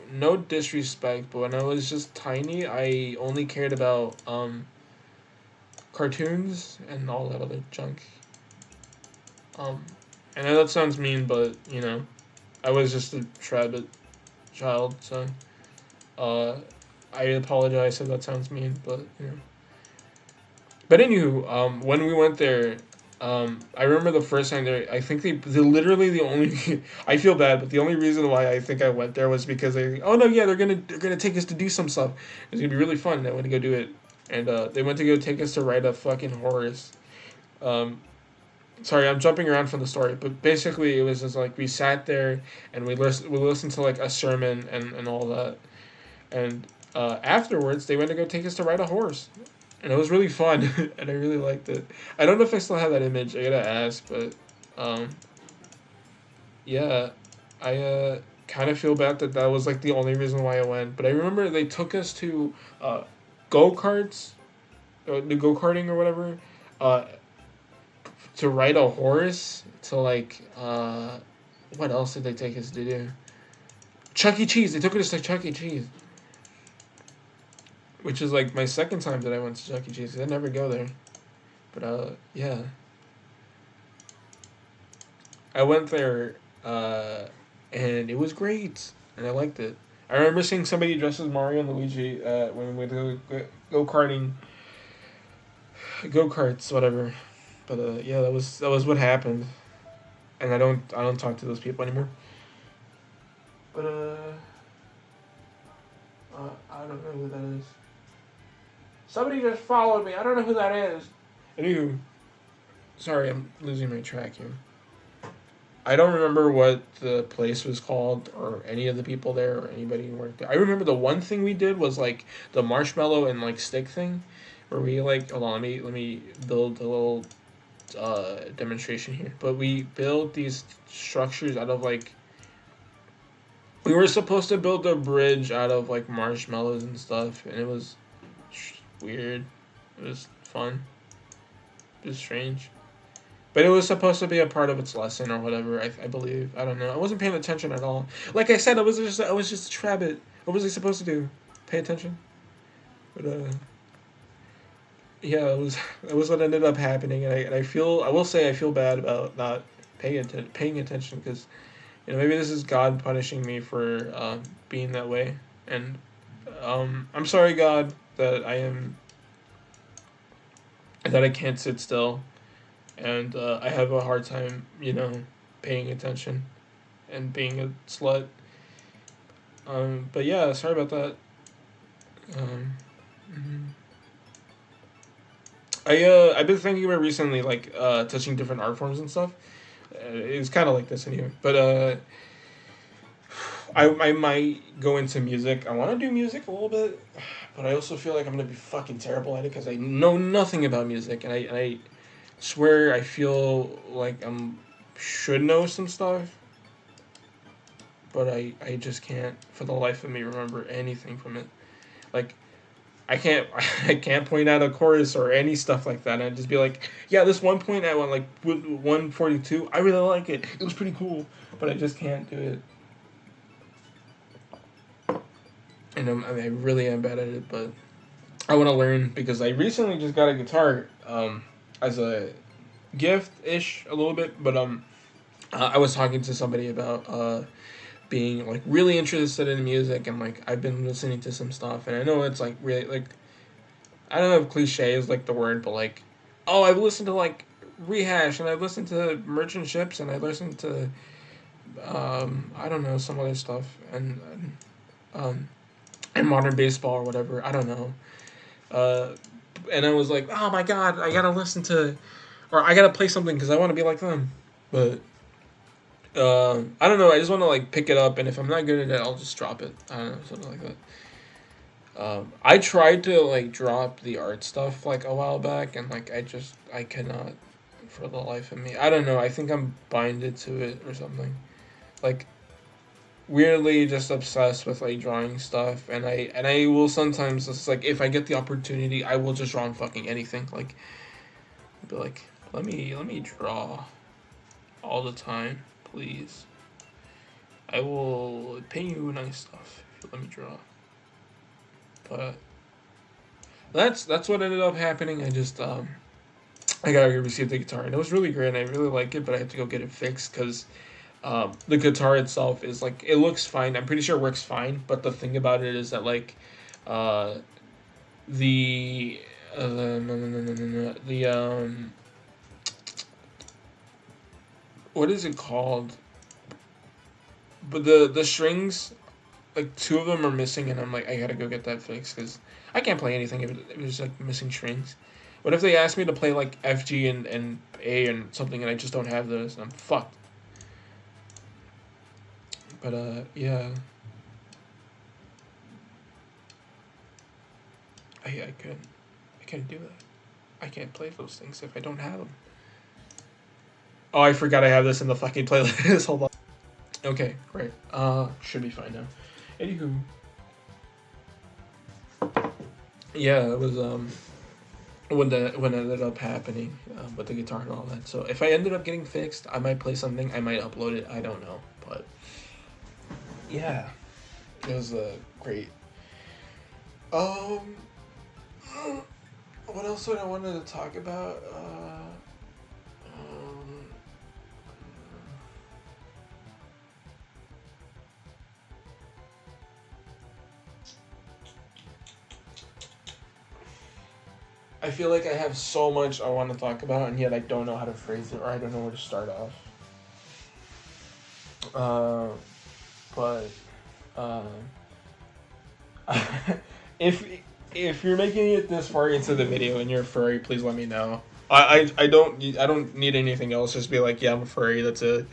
disrespect, but when I was just tiny, I only cared about cartoons and all that other junk. I know that sounds mean, but you know, I was just a rabbit child, so I apologize if that sounds mean, but you know. But anywho, when we went there, I remember the first time there. I think they literally the only. I feel bad, but the only reason why I think I went there was because oh no, yeah, they're gonna take us to do some stuff. It's gonna be really fun. And I went to go do it, and they went to go take us to ride a fucking horse. Sorry, I'm jumping around from the story, but basically it was just like we sat there and we listened to like a sermon and all that, and afterwards they went to go take us to ride a horse. And it was really fun, and I really liked it. I don't know if I still have that image. I gotta ask, but yeah, I kind of feel bad that was like the only reason why I went. But I remember they took us to go-karts, the go-karting or whatever, to ride a horse. To like, what else did they take us to do? Chuck E. Cheese. They took us to Chuck E. Cheese. Which is like my second time that I went to Chuck E. Cheese. I never go there. But yeah. I went there, and it was great. And I liked it. I remember seeing somebody dressed as Mario and Luigi when we went to go-karting. Go-karts, whatever. But yeah, that was what happened. And I don't talk to those people anymore. But I don't know who that is. Somebody just followed me. I don't know who that is. Anywho, sorry, I'm losing my track here. I don't remember what the place was called or any of the people there or anybody who worked there. I remember the one thing we did was like the marshmallow and like stick thing, where we like, hold on, let me build a little demonstration here. But we built these structures out of like, we were supposed to build a bridge out of like marshmallows and stuff, and it was weird. It was fun. It was strange. But it was supposed to be a part of its lesson or whatever. I believe. I don't know. I wasn't paying attention at all. Like I said, I was just a trabbit. What was I supposed to do? Pay attention. But yeah, it was what ended up happening, and I feel I will say I feel bad about not paying attention because maybe this is God punishing me for being that way, and I'm sorry God that I can't sit still, and I have a hard time paying attention, and being a slut. But yeah, sorry about that. Mhm. I've been thinking about recently like touching different art forms and stuff. It's kind of like this anyway, but I might go into music. I want to do music a little bit, but I also feel like I'm gonna be fucking terrible at it because I know nothing about music, and I swear I feel like should know some stuff, but I just can't for the life of me remember anything from it. Like I can't I can't point out a chorus or any stuff like that. And I'd just be like, yeah, this one point at 142, I really like it. It was pretty cool, but I just can't do it. And I really am bad at it, but I want to learn because I recently just got a guitar as a gift ish a little bit, but I was talking to somebody about being like really interested in music, and like I've been listening to some stuff, and I know it's like really like I don't know if cliche is like the word, but like I've listened to like Rehash, and I've listened to Merchant Ships, and I listened to I don't know, some other stuff, um and modern baseball or whatever, I don't know, and I was like, oh my god, I gotta listen to, or I gotta play something because I want to be like them, but I don't know. I just want to like pick it up, and if I'm not good at it, I'll just drop it. I don't know, something like that. I tried to like drop the art stuff like a while back, and like I cannot, for the life of me. I don't know. I think I'm binded to it or something. Like weirdly, just obsessed with like drawing stuff, and I will sometimes just like if I get the opportunity, I will just draw on fucking anything. Like, be like, let me draw all the time. Please. I will pay you nice stuff if you let me draw. But that's what ended up happening. I just I got received the guitar, and it was really great, and I really like it, but I had to go get it fixed because the guitar itself is like it looks fine. I'm pretty sure it works fine, but the thing about it is that like the what is it called? But the strings, like two of them are missing, and I'm like, I gotta go get that fixed because I can't play anything if it was like missing strings. What if they ask me to play like F, G, and A and something, and I just don't have those? I'm fucked. But yeah, I can't do that. I can't play those things if I don't have them. Oh, I forgot I have this in the fucking playlist. Hold on. Okay, great. Should be fine now. Anywho, yeah, it was when ended up happening with the guitar and all that. So if I ended up getting fixed, I might play something. I might upload it. I don't know, but yeah, it was great. Um, what else would I wanted to talk about? I feel like I have so much I want to talk about, and yet I don't know how to phrase it, or I don't know where to start off. But if you're making it this far into the video and you're a furry, please let me know. I don't need anything else. Just be like, yeah, I'm a furry. That's it.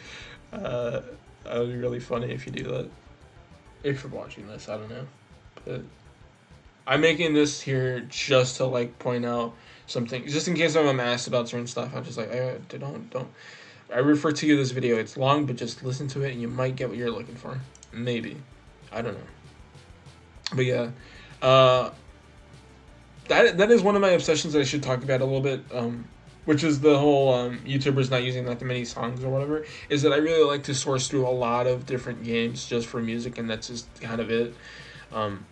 That would be really funny if you do that. If you're watching this, I don't know, but I'm making this here just to like point out something, just in case I'm asked about certain stuff. I'm just like, don't. I refer to you this video. It's long, but just listen to it, and you might get what you're looking for. Maybe, I don't know. But yeah, that is one of my obsessions that I should talk about a little bit. which is the whole YouTubers not using that many songs or whatever, is that I really like to source through a lot of different games just for music, and that's just kind of it. Um,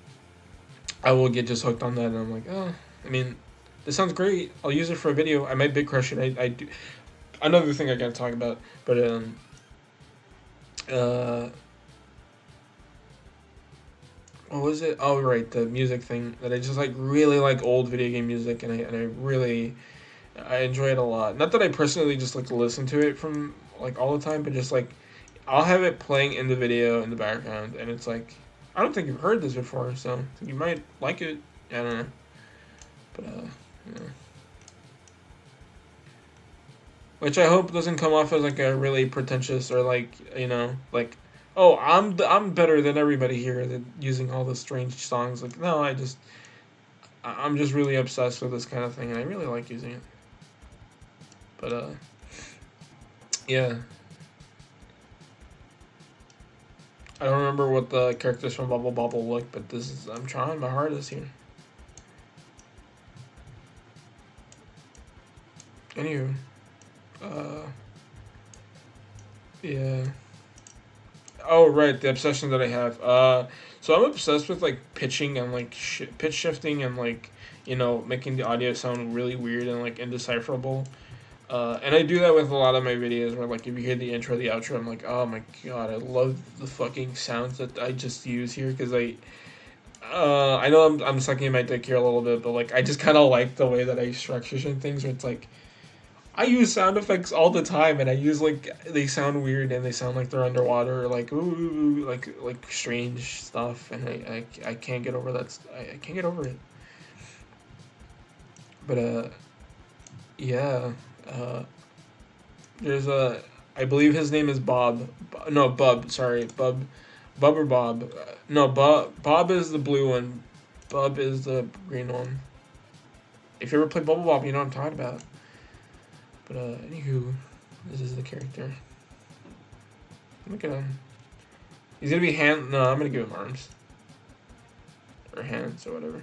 I will get just hooked on that, and I'm like, oh, I mean, this sounds great. I'll use it for a video. I might big crush it. I do. Another thing I gotta talk about, but uh, what was it? Oh, right, the music thing that I just like really like old video game music, and I really I enjoy it a lot. Not that I personally just like listen to it from like all the time, but just like I'll have it playing in the video in the background, and it's like I don't think you've heard this before, so you might like it. I don't know, but yeah. Which I hope doesn't come off as like a really pretentious or like like oh I'm better than everybody here that using all the strange songs. Like no, I'm just really obsessed with this kind of thing, and I really like using it. But yeah. I don't remember what the characters from Bubble Bobble look, but this is I'm trying my hardest here. Anywho, uh, yeah. Oh right, the obsession that I have. So I'm obsessed with like pitching and like pitch shifting and like making the audio sound really weird and like indecipherable. And I do that with a lot of my videos where, like, if you hear the intro, the outro, I'm like, oh my god, I love the fucking sounds that I just use here because I know I'm sucking my dick here a little bit, but like, I just kind of like the way that I structure some things where it's like, I use sound effects all the time, and I use like they sound weird and they sound like they're underwater, or like ooh, like strange stuff, and I can't get over that. I can't get over it. But yeah. Uh, There's a, I believe his name is Bob. No, Bub. Sorry, Bub. Bub or Bob. No, Bob is the blue one. Bub is the green one. If you ever played Bubble Bob, you know what I'm talking about. But anywho, this is the character. Look at him. He's gonna be hand. No, I'm gonna give him arms or hands or whatever.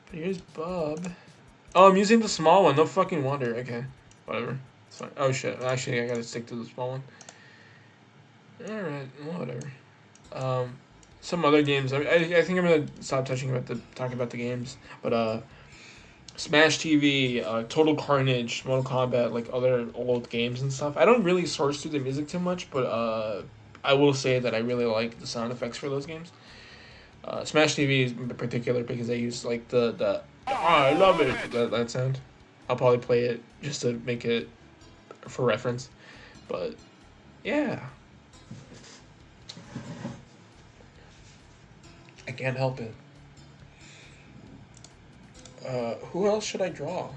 But here's Bub. Oh, I'm using the small one. No fucking wonder. Okay, whatever. Fine. Oh shit! Actually, I gotta stick to the small one. All right, whatever. Some other games. I think I'm gonna stop talking about the games. But Smash TV, Total Carnage, Mortal Kombat, like other old games and stuff. I don't really source through the music too much, but I will say that I really like the sound effects for those games. Smash TV in particular because I use like the oh, I love it that sound. I'll probably play it just to make it for reference, but yeah, I can't help it. Who else should I draw?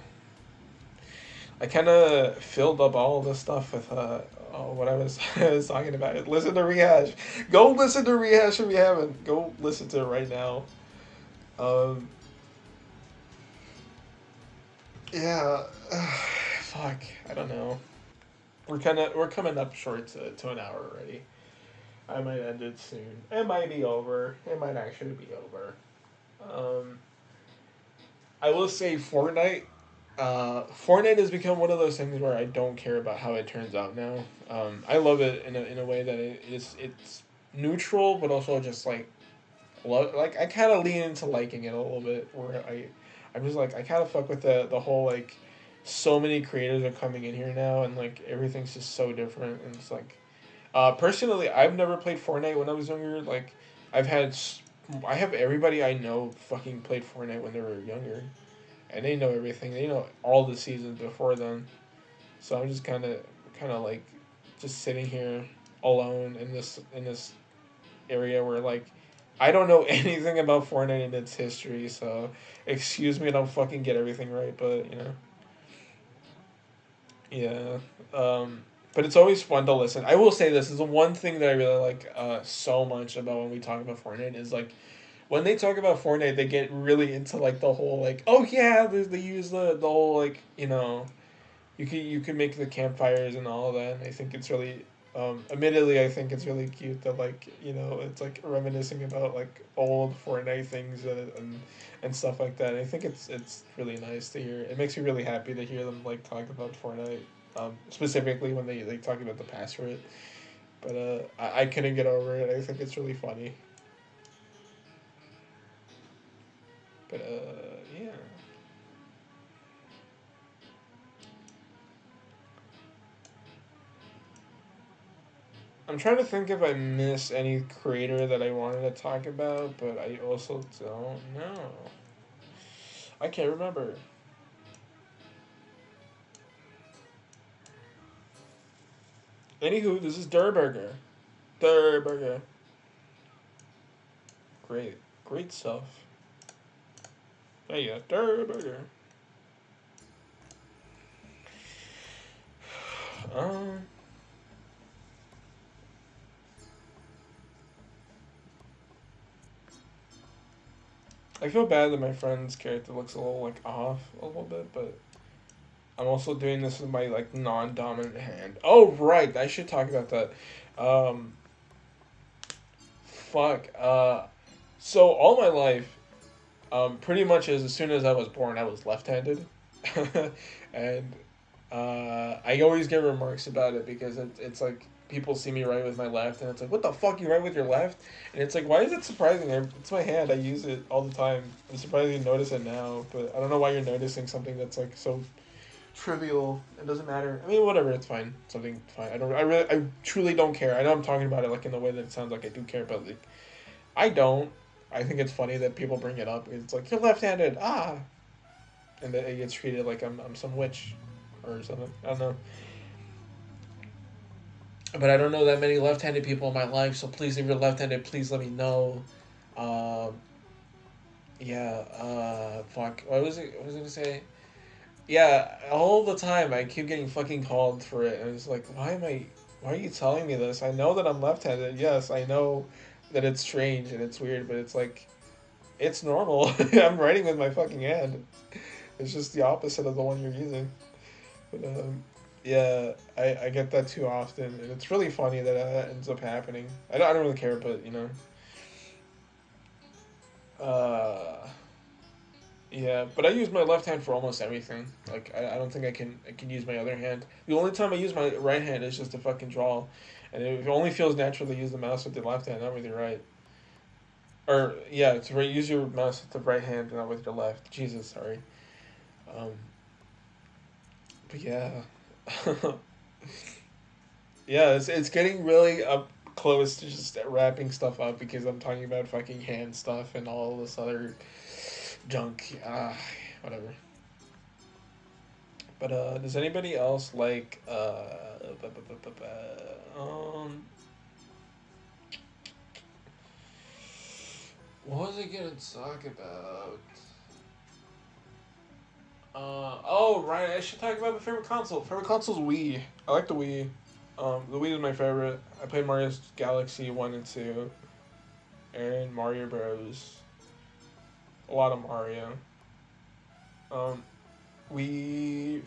I kind of filled up all of this stuff with what I was, I was talking about. Listen to Rehash. Go listen to Rehash if you haven't. Go listen to it right now. Um, yeah, fuck. I don't know. We're coming up short to an hour already. I might end it soon. It might be over. It might actually be over. Um, I will say Fortnite. Fortnite has become one of those things where I don't care about how it turns out now. I love it in a way that it's neutral, but also just like like I kind of lean into liking it a little bit. Where I'm just like I kind of fuck with the whole like so many creators are coming in here now, and like everything's just so different, and it's like personally, I've never played Fortnite when I was younger. Like, I've had, I have everybody I know fucking played Fortnite when they were younger, and they know everything. They know all the seasons before then. So I'm just kind of like, just sitting here alone in this area where like, I don't know anything about Fortnite and its history. So excuse me, I don't fucking get everything right, but yeah. But it's always fun to listen. I will say this is the one thing that I really like so much about when we talk about Fortnite is like when they talk about Fortnite, they get really into like the whole like oh yeah, they use the whole like you can make the campfires and all of that. And I think it's really Admittedly, I think it's really cute that like it's like reminiscing about like old Fortnite things and stuff like that. I think it's really nice to hear. It makes me really happy to hear them like talk about Fortnite, specifically when they talk about the past for it. But I couldn't get over it. I think it's really funny. But yeah. I'm trying to think if I missed any creator that I wanted to talk about, but I also don't know. I can't remember. Anywho, this is Durburger. Durburger. Great. Great stuff. There you go. Durburger. Um, I feel bad that my friend's character looks a little like off a little bit, but I'm also doing this with my like non-dominant hand. Oh right, I should talk about that. Um, fuck. So all my life, pretty much as soon as I was born, I was left-handed, and I always get remarks about it because it's like people see me write with my left, and it's like, what the fuck, you write with your left? And it's like, why is it surprising? It's my hand. I use it all the time. I'm surprised you notice it now, but I don't know why you're noticing something that's like so trivial. It doesn't matter. I mean, whatever. It's fine. Something fine. I don't. I really. I truly don't care. I know I'm talking about it like in the way that it sounds like I do care, but like I don't. I think it's funny that people bring it up. It's like you're left-handed. Ah, and that it gets treated like I'm some witch or something. I don't know. But I don't know that many left-handed people in my life, so please, if you're left-handed, please let me know. Um, yeah. Fuck. What was it? What was I gonna say? Yeah. All the time, I keep getting fucking called for it, and it's like, why am I? Why are you telling me this? I know that I'm left-handed. Yes, I know that it's strange and it's weird, but it's like it's normal. I'm writing with my fucking hand. It's just the opposite of the one you're using. But yeah, I get that too often, and it's really funny that that ends up happening. I don't really care, but uh, yeah. But I use my left hand for almost everything. Like I don't think I can use my other hand. The only time I use my right hand is just to fucking draw, and it only feels natural to use the mouse with the left hand, not with your right. Or yeah, to use your mouse with the right hand, not with your left. Jesus, sorry. Um, but yeah. Yeah, it's getting really up close to just wrapping stuff up because I'm talking about fucking hand stuff and all this other junk. Whatever. But does anybody else like what was I gonna talk about? Oh right, I should talk about my favorite console. Favorite console's Wii. I like the Wii. The Wii is my favorite. I played Mario's Galaxy 1 and 2 and Mario Bros. A lot of Mario. Um, we,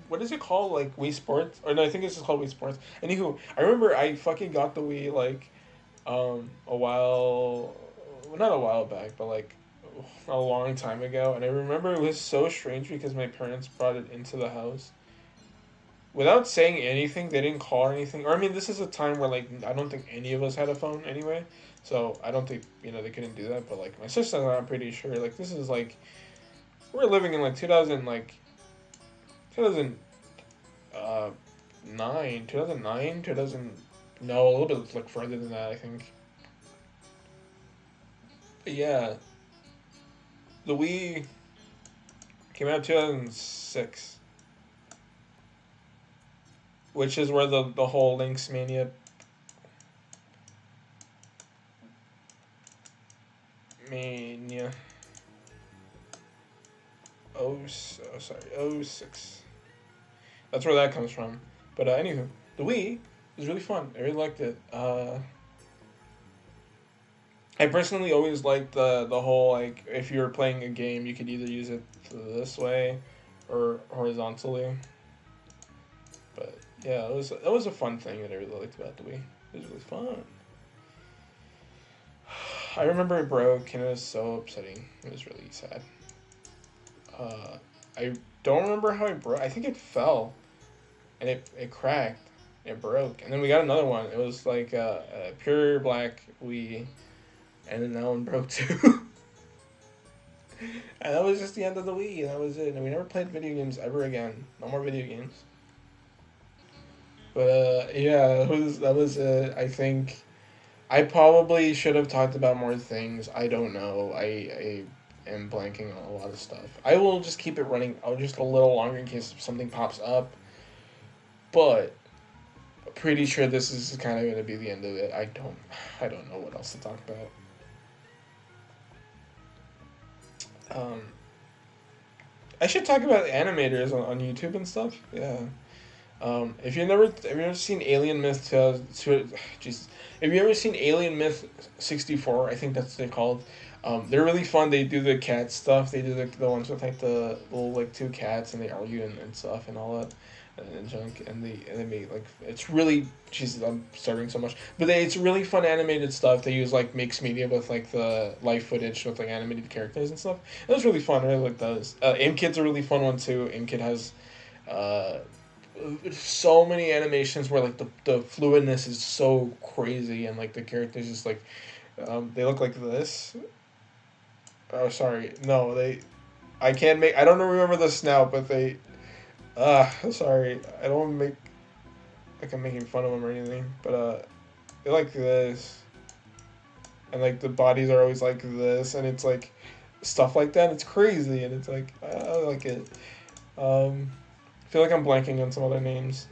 what is it called? Like Wii Sports? Or no, I think it's just called Wii Sports. Anywho, I remember I fucking got the Wii like, a while, well, not a while back, but like a long time ago, and I remember it was so strange because my parents brought it into the house without saying anything. They didn't call or anything. Or I mean, this is a time where like I don't think any of us had a phone anyway, so I don't think they couldn't do that. But like my sister and I, I'm pretty sure like this is like we're living in like 2000 like 2000 uh 2009 2000 no a little bit like further than that I think. But yeah, the Wii came out 2006, which is where the whole Link's Mania oh sorry oh 06. That's where that comes from. But anywho, the Wii was really fun. I really liked it. I personally always liked the whole like if you were playing a game, you could either use it this way or horizontally. But Yeah, that was a fun thing that I really liked about the Wii. It was really fun. I remember it broke and it was so upsetting. It was really sad. Uh, I don't remember how it broke. I think it fell and it cracked. It broke, and then we got another one. It was like a pure black Wii, and then that one broke too. And that was just the end of the Wii. And that was it. And we never played video games ever again. No more video games. But yeah, that was. I think I probably should have talked about more things. I don't know. I am blanking on a lot of stuff. I will just keep it running. I'll just a little longer in case something pops up. But pretty sure this is kind of going to be the end of it. I don't know what else to talk about. I should talk about animators on YouTube and stuff. Yeah. Have you ever seen Alien Myth 2000, Jesus, have you ever seen Alien Myth 64? I think that's what they're called. They're really fun. They do the cat stuff. They do the ones with like the little like two cats and they argue and stuff and all that and junk and they make like it's really Jesus. I'm starting so much, but it's really fun animated stuff. They use like mixed media with like the live footage with like animated characters and stuff. It was really fun. I really like those. Kid's a really fun one too. Kid has. Uh, so many animations where like the fluidness is so crazy and like the characters just like they look like this. Oh sorry, no they. I can't make. I don't remember this now, but they. Sorry, I don't want to make like I'm making fun of them or anything, but they like this, and like the bodies are always like this, and it's like stuff like that. It's crazy, and it's like I like it. I feel like I'm blanking on some other names.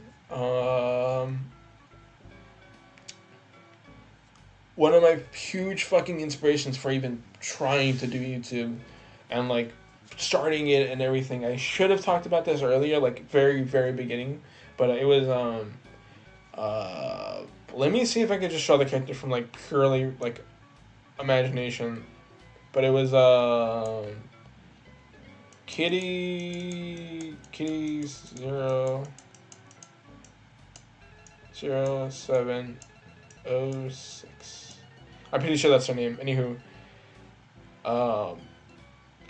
One of my huge fucking inspirations for even trying to do YouTube and like starting it and everything. I should have talked about this earlier, like very very beginning, but it was let me see if I could just show the character from like purely like imagination. But it was Kitty 00706. I'm pretty sure that's her name. Anywho, um,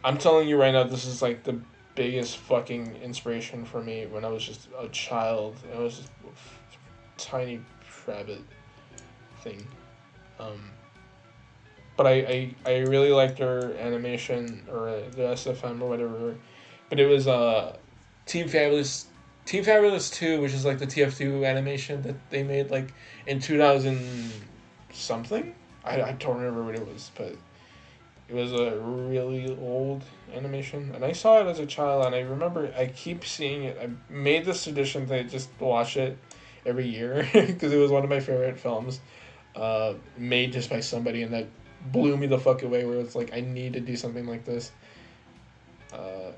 I'm telling you right now, this is like the biggest fucking inspiration for me when I was just a child. I was just a tiny rabbit thing. Um, but I really liked her animation or the SFM or whatever. But it was Team Fabulous Team Fabulous 2, which is like the TF2 animation that they made like in 2000 something. I don't remember what it was, but it was a really old animation. And I saw it as a child, and I remember I keep seeing it. I made this tradition to just watch it every year because it was one of my favorite films made just by somebody, and that blew me the fuck away where it's like, I need to do something like this. Uh,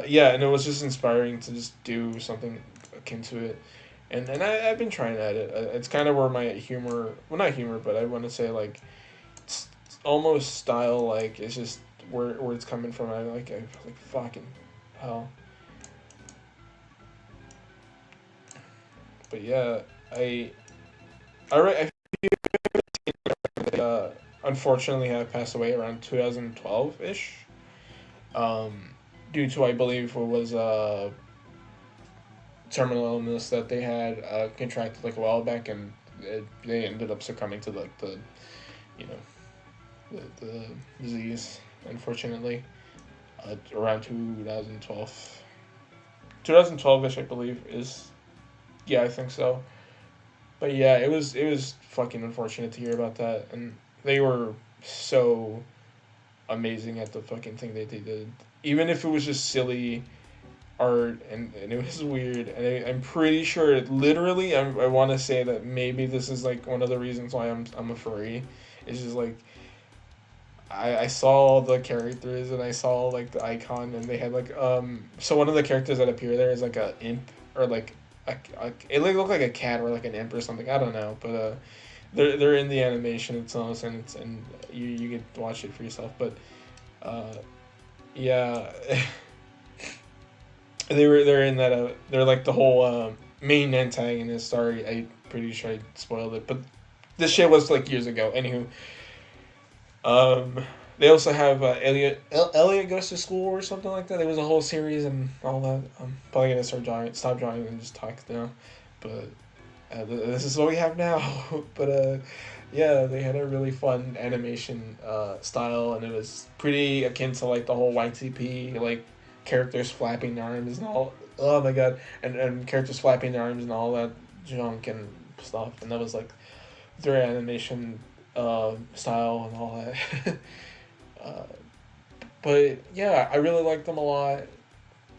yeah, and it was just inspiring to just do something akin to it. And I've been trying at it. It's kind of where my humor, well, not humor, but I want to say like, it's almost style, like, it's just where it's coming from. I like fucking hell. But yeah, I unfortunately have passed away around 2012 ish. Um, due to I believe it was terminal illness that they had contracted like a while back, and they ended up succumbing to like the you know the disease. Unfortunately, around 2012, 2012ish I believe is, yeah, I think so. But yeah, it was fucking unfortunate to hear about that, and they were so amazing at the fucking thing that they did. Even if it was just silly art and it was weird, and I'm pretty sure it literally. I want to say that maybe this is like one of the reasons why I'm a furry. It's just like I saw all the characters and I saw like the icon, and they had like so one of the characters that appear there is like a imp or like it like looked like a cat or like an imp or something. I don't know, but they're in the animation itself, and you get to watch it for yourself. But uh, yeah, they're in that they're like the whole main antagonist. Sorry, I pretty sure I spoiled it, but this shit was like years ago. Anywho, um, they also have Elliot goes to school or something like that. There was a whole series and all that. I'm probably gonna stop drawing and just talk now, but this is what we have now. But yeah, they had a really fun animation style, and it was pretty akin to like the whole YTP like characters flapping their arms and all. Oh my god, and characters flapping their arms and all that junk and stuff, and that was like their animation style and all that. uh, but yeah, I really like them a lot.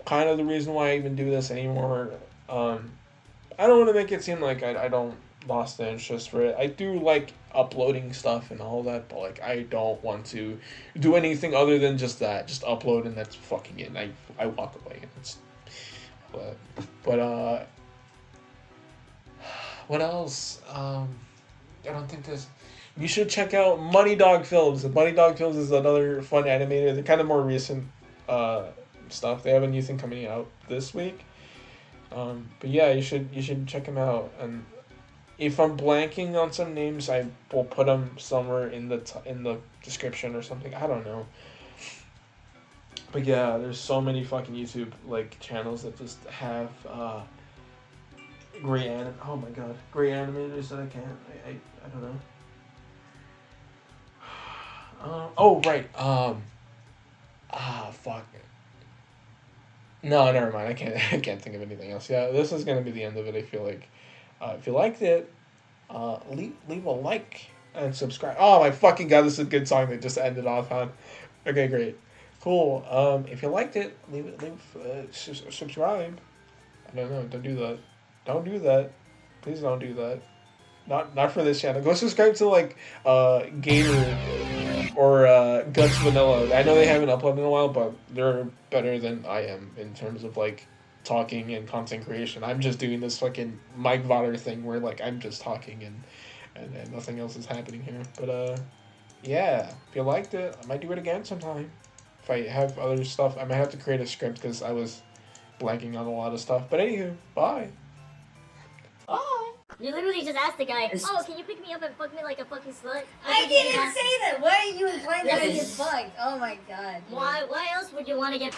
Kind of the reason why I even do this anymore. I don't want to make it seem like I don't lost the interest for it. I do like uploading stuff and all that, but like I don't want to do anything other than just that. Just upload and that's fucking it. And I walk away. And it's but what else? I don't think there's. You should check out Money Dog Films. Money Dog Films is another fun animator. They're kind of more recent stuff. They have a new thing coming out this week. But yeah, you should check them out. And if I'm blanking on some names, I will put them somewhere in the description or something. I don't know. But yeah, there's so many fucking YouTube like channels that just have great oh my god, great animators that I can't. I don't know. Oh right. Fuck. No, never mind. I can't. I can't think of anything else. Yeah, this is gonna be the end of it. I feel like. If you liked it, leave a like and subscribe. Oh my fucking god, this is a good song that just ended off on. Okay, great, cool. If you liked it, subscribe. I don't know. Don't do that. Don't do that. Please don't do that. Not for this channel. Go subscribe to like Gator or Guts Vanilla. I know they haven't uploaded in a while, but they're better than I am in terms of like talking and content creation. I'm just doing this fucking Mike Votter thing where like I'm just talking and nothing else is happening here. But yeah, if you liked it, I might do it again sometime. If I have other stuff, I might have to create a script because I was blanking on a lot of stuff. But anywho, bye. Bye. You literally just asked the guy, oh, can you pick me up and fuck me like a fucking slut? I can't even say that. Why are you implying that I get fucked? Oh my god. Why else would you want to get...